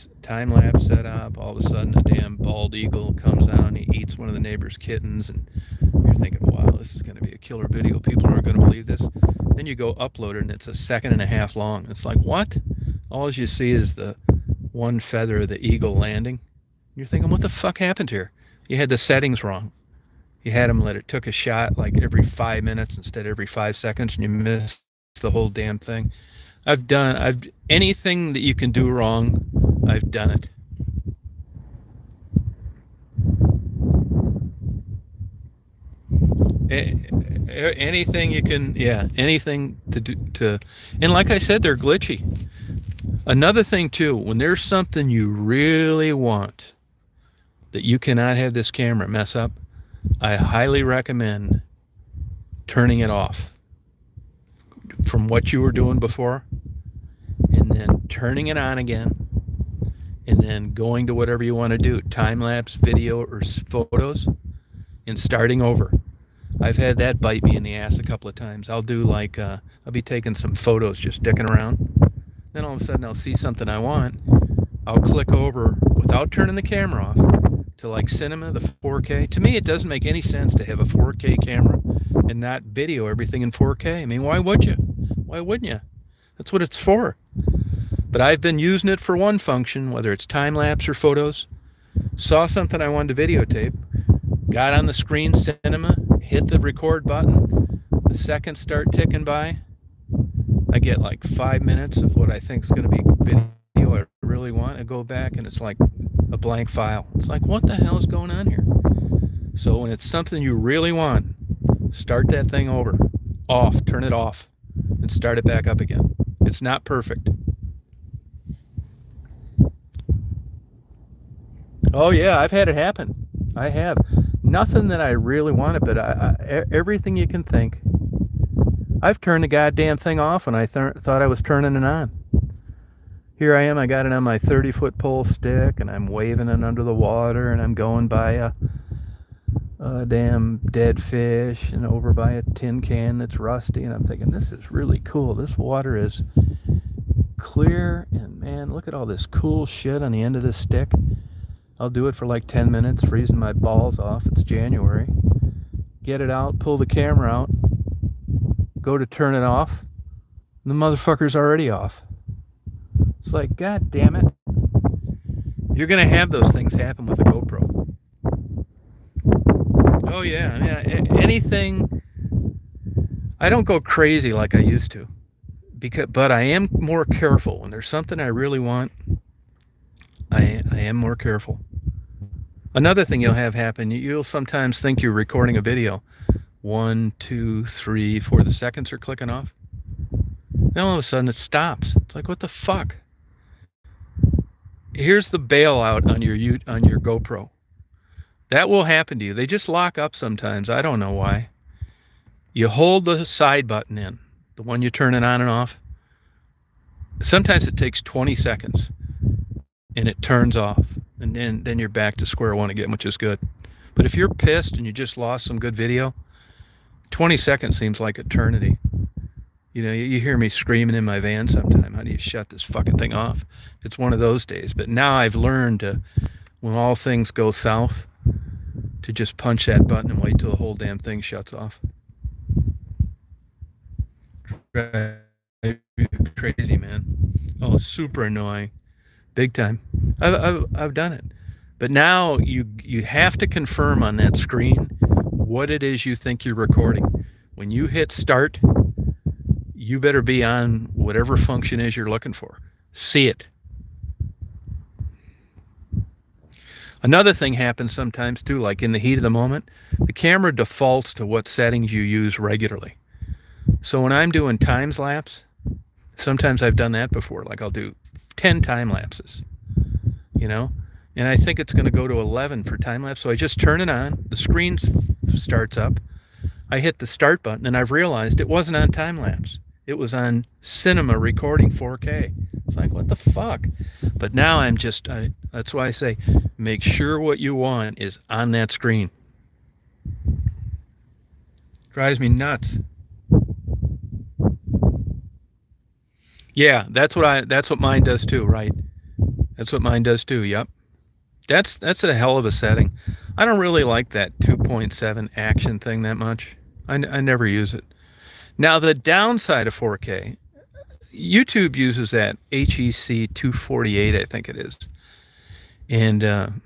lapse set up. All of a sudden, a damn bald eagle comes out and he eats one of the neighbor's kittens, and you're thinking, "Wow, this is going to be a killer video. People aren't going to believe this." Then you go upload it, and it's 1.5 seconds long. It's like, what? All you see is the one feather of the eagle landing. You're thinking, what the fuck happened here? You had the settings wrong. You had them took a shot like every 5 minutes instead of every 5 seconds, and you missed the whole damn thing. Anything that you can do wrong, I've done it. Anything you can, anything to do and like I said, they're glitchy. Another thing too, when there's something you really want that you cannot have this camera mess up, I highly recommend turning it off from what you were doing before, and then turning it on again, and then going to whatever you want to do, time-lapse video or photos, and starting over. I've had that bite me in the ass a couple of times. I'll do I'll be taking some photos, just dicking around. Then all of a sudden I'll see something I want. I'll click over without turning the camera off to cinema, the 4K. To me, it doesn't make any sense to have a 4K camera and not video everything in 4K. I mean, why would you? Why wouldn't you? That's what it's for. But I've been using it for one function, whether it's time-lapse or photos. Saw something I wanted to videotape, got on the screen cinema, hit the record button, the seconds start ticking by. I get like 5 minutes of what I think is going to be video I really want. I go back and it's like a blank file. It's like, what the hell is going on here? So when it's something you really want, start that thing over, off, turn it off, and start it back up again. It's not perfect. Oh yeah, I've had it happen. I have. Nothing that I really wanted, but everything you can think. I've turned the goddamn thing off and I thought I was turning it on. Here I am, I got it on my 30-foot pole stick and I'm waving it under the water and I'm going by a damn dead fish and over by a tin can that's rusty, and I'm thinking, this is really cool. This water is clear, and man, look at all this cool shit on the end of this stick. I'll do it for like 10 minutes, freezing my balls off. It's January. Get it out, pull the camera out, go to turn it off, and the motherfucker's already off. It's like, god damn it. You're gonna have those things happen with a GoPro. Oh yeah, anything. I don't go crazy like I used to, but I am more careful when there's something I really want. I am more careful. Another thing you'll have happen, you'll sometimes think you're recording a video. 1, 2, 3, 4, the seconds are clicking off. Then all of a sudden it stops. It's like, what the fuck? Here's the bailout on your GoPro. That will happen to you. They just lock up sometimes. I don't know why. You hold the side button in, the one you turn it on and off. Sometimes it takes 20 seconds and it turns off. And then you're back to square one again, which is good. But if you're pissed and you just lost some good video, 20 seconds seems like eternity. You know, you hear me screaming in my van sometime, how do you shut this fucking thing off? It's one of those days. But now I've learned to, when all things go south, to just punch that button and wait till the whole damn thing shuts off. Crazy, man. Oh, super annoying. Big time. I've done it. But now you have to confirm on that screen what it is you think you're recording. When you hit start, you better be on whatever function is you're looking for. See it. Another thing happens sometimes too, like in the heat of the moment, the camera defaults to what settings you use regularly. So when I'm doing time lapse, sometimes I've done that before, like I'll do 10 time lapses, you know, and I think it's going to go to 11 for time lapse. So I just turn it on, the screen starts up, I hit the start button, and I've realized it wasn't on time lapse. It was on cinema recording 4K. It's like, what the fuck? But now I'm just, that's why I say, make sure what you want is on that screen. Drives me nuts. Yeah, that's what mine does too, right? That's what mine does too, yep. That's a hell of a setting. I don't really like that 2.7 action thing that much. I never use it. Now, the downside of 4K, YouTube uses that HEC 248, I think it is. And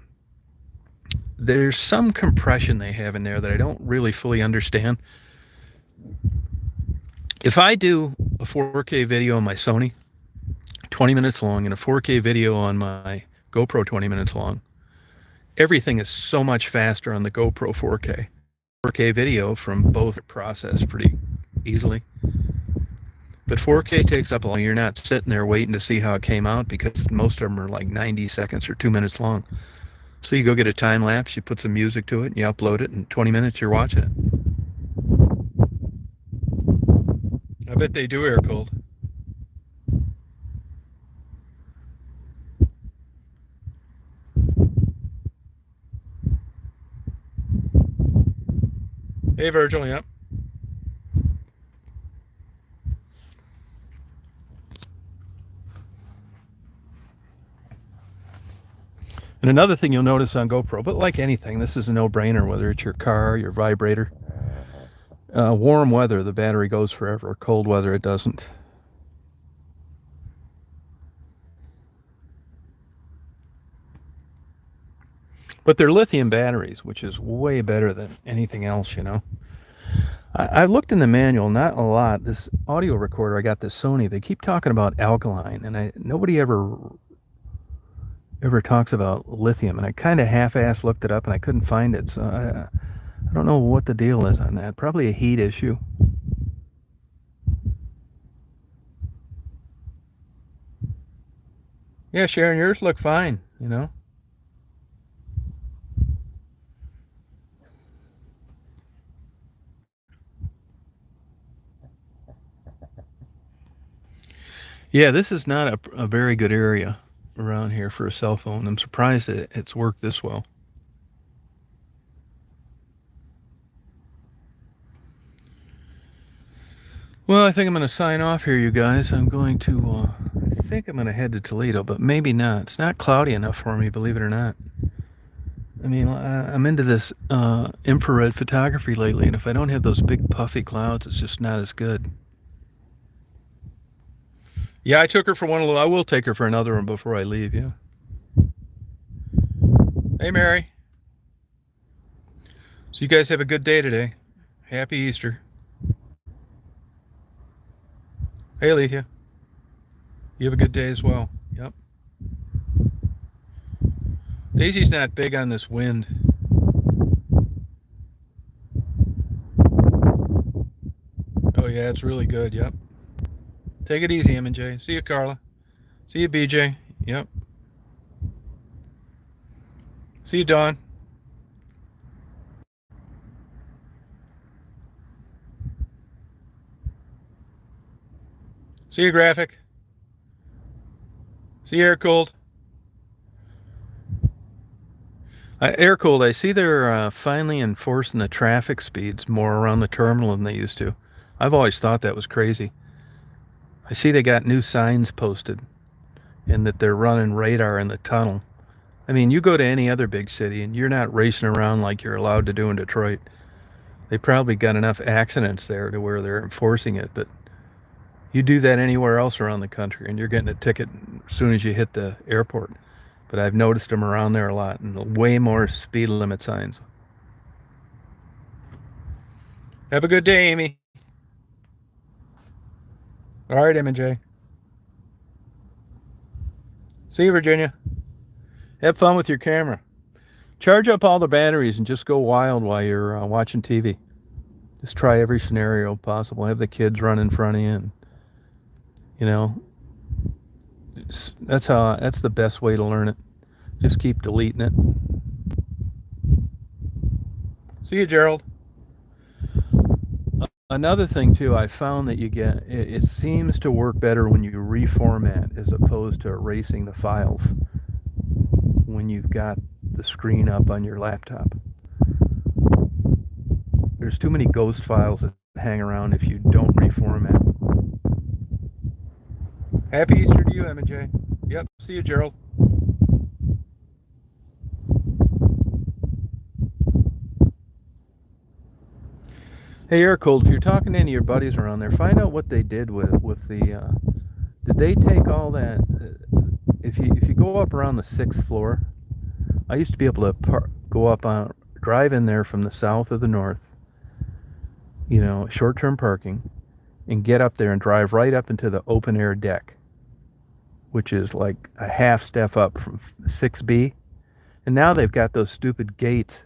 there's some compression they have in there that I don't really fully understand. If I do a 4K video on my Sony, 20 minutes long, and a 4K video on my GoPro 20 minutes long, everything is so much faster on the GoPro 4K. 4K video from both process pretty easily. But 4K takes up a long. You're not sitting there waiting to see how it came out, because most of them are like 90 seconds or 2 minutes long. So you go get a time lapse, you put some music to it, and you upload it, and in 20 minutes you're watching it. I bet they do air cooled. Hey, Virgil, yep. And another thing you'll notice on GoPro, but like anything, this is a no-brainer, whether it's your car, your vibrator. Warm weather, the battery goes forever. Cold weather, it doesn't. But they're lithium batteries, which is way better than anything else, you know. I looked in the manual, not a lot. This audio recorder, I got this Sony. They keep talking about alkaline, and nobody ever talks about lithium. And I kind of half-ass looked it up, and I couldn't find it. So I don't know what the deal is on that. Probably a heat issue. Yeah, Sharon, yours look fine, you know. Yeah, this is not a very good area around here for a cell phone. I'm surprised that it's worked this well. Well, I think I'm going to sign off here, you guys. I think I'm going to head to Toledo, but maybe not. It's not cloudy enough for me, believe it or not. I mean, I'm into this infrared photography lately, and if I don't have those big puffy clouds, it's just not as good. Yeah, I took her for one. I will take her for another one before I leave. Yeah. Hey, Mary. So you guys have a good day today. Happy Easter. Hey, Alethea. You have a good day as well. Yep. Daisy's not big on this wind. Oh yeah, it's really good. Yep. Take it easy, M&J. See you, Carla. See you, BJ. Yep. See you, Dawn. See you, Graphic. See you, Air Cooled. Air Cooled, I see they're finally enforcing the traffic speeds more around the terminal than they used to. I've always thought that was crazy. I see they got new signs posted and that they're running radar in the tunnel. I mean, you go to any other big city and you're not racing around like you're allowed to do in Detroit. They probably got enough accidents there to where they're enforcing it, but you do that anywhere else around the country and you're getting a ticket as soon as you hit the airport. But I've noticed them around there a lot, and way more speed limit signs. Have a good day, Amy. All right, M&J. See you, Virginia. Have fun with your camera. Charge up all the batteries and just go wild while you're watching TV. Just try every scenario possible. Have the kids run in front of you, and you know, that's the best way to learn it. Just keep deleting it. See you, Gerald. Another thing too, I found that it seems to work better when you reformat as opposed to erasing the files when you've got the screen up on your laptop. There's too many ghost files that hang around if you don't reformat. Happy Easter to you, M&J. Yep, see you, Gerald. Hey, Air Cold, if you're talking to any of your buddies around there, find out what they did with the. Did they take all that? If you go up around the 6th floor, I used to be able to go up on drive in there from the south or the north. You know, short-term parking, and get up there and drive right up into the open air deck, which is like a half step up from 6B. And now they've got those stupid gates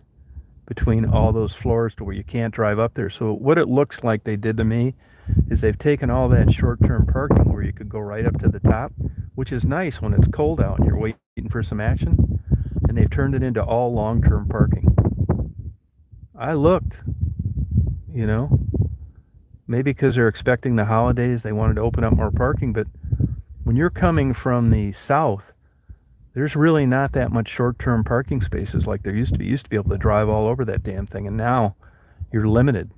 between all those floors to where you can't drive up there. So what it looks like they did to me is they've taken all that short-term parking where you could go right up to the top, which is nice when it's cold out and you're waiting for some action, and they've turned it into all long-term parking. I looked, you know, maybe because they're expecting the holidays, they wanted to open up more parking, but when you're coming from the south, there's really not that much short-term parking spaces like there used to be. You used to be able to drive all over that damn thing, and now you're limited.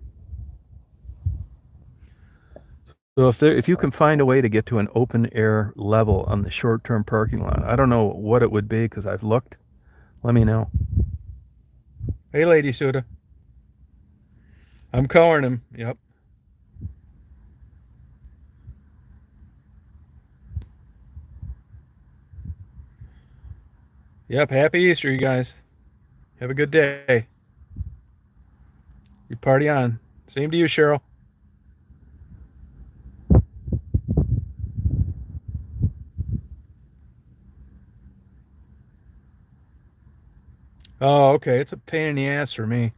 So if you can find a way to get to an open air level on the short-term parking lot, I don't know what it would be because I've looked. Let me know. Hey, Lady Suda. I'm calling him. Yep. Yep. Happy Easter, you guys. Have a good day. You party on. Same to you, Cheryl. Oh, okay. It's a pain in the ass for me.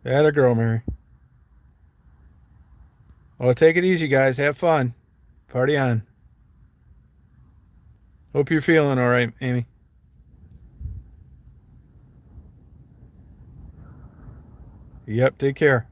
That a girl, Mary. Well, take it easy, guys. Have fun. Party on. Hope you're feeling all right, Amy. Yep, take care.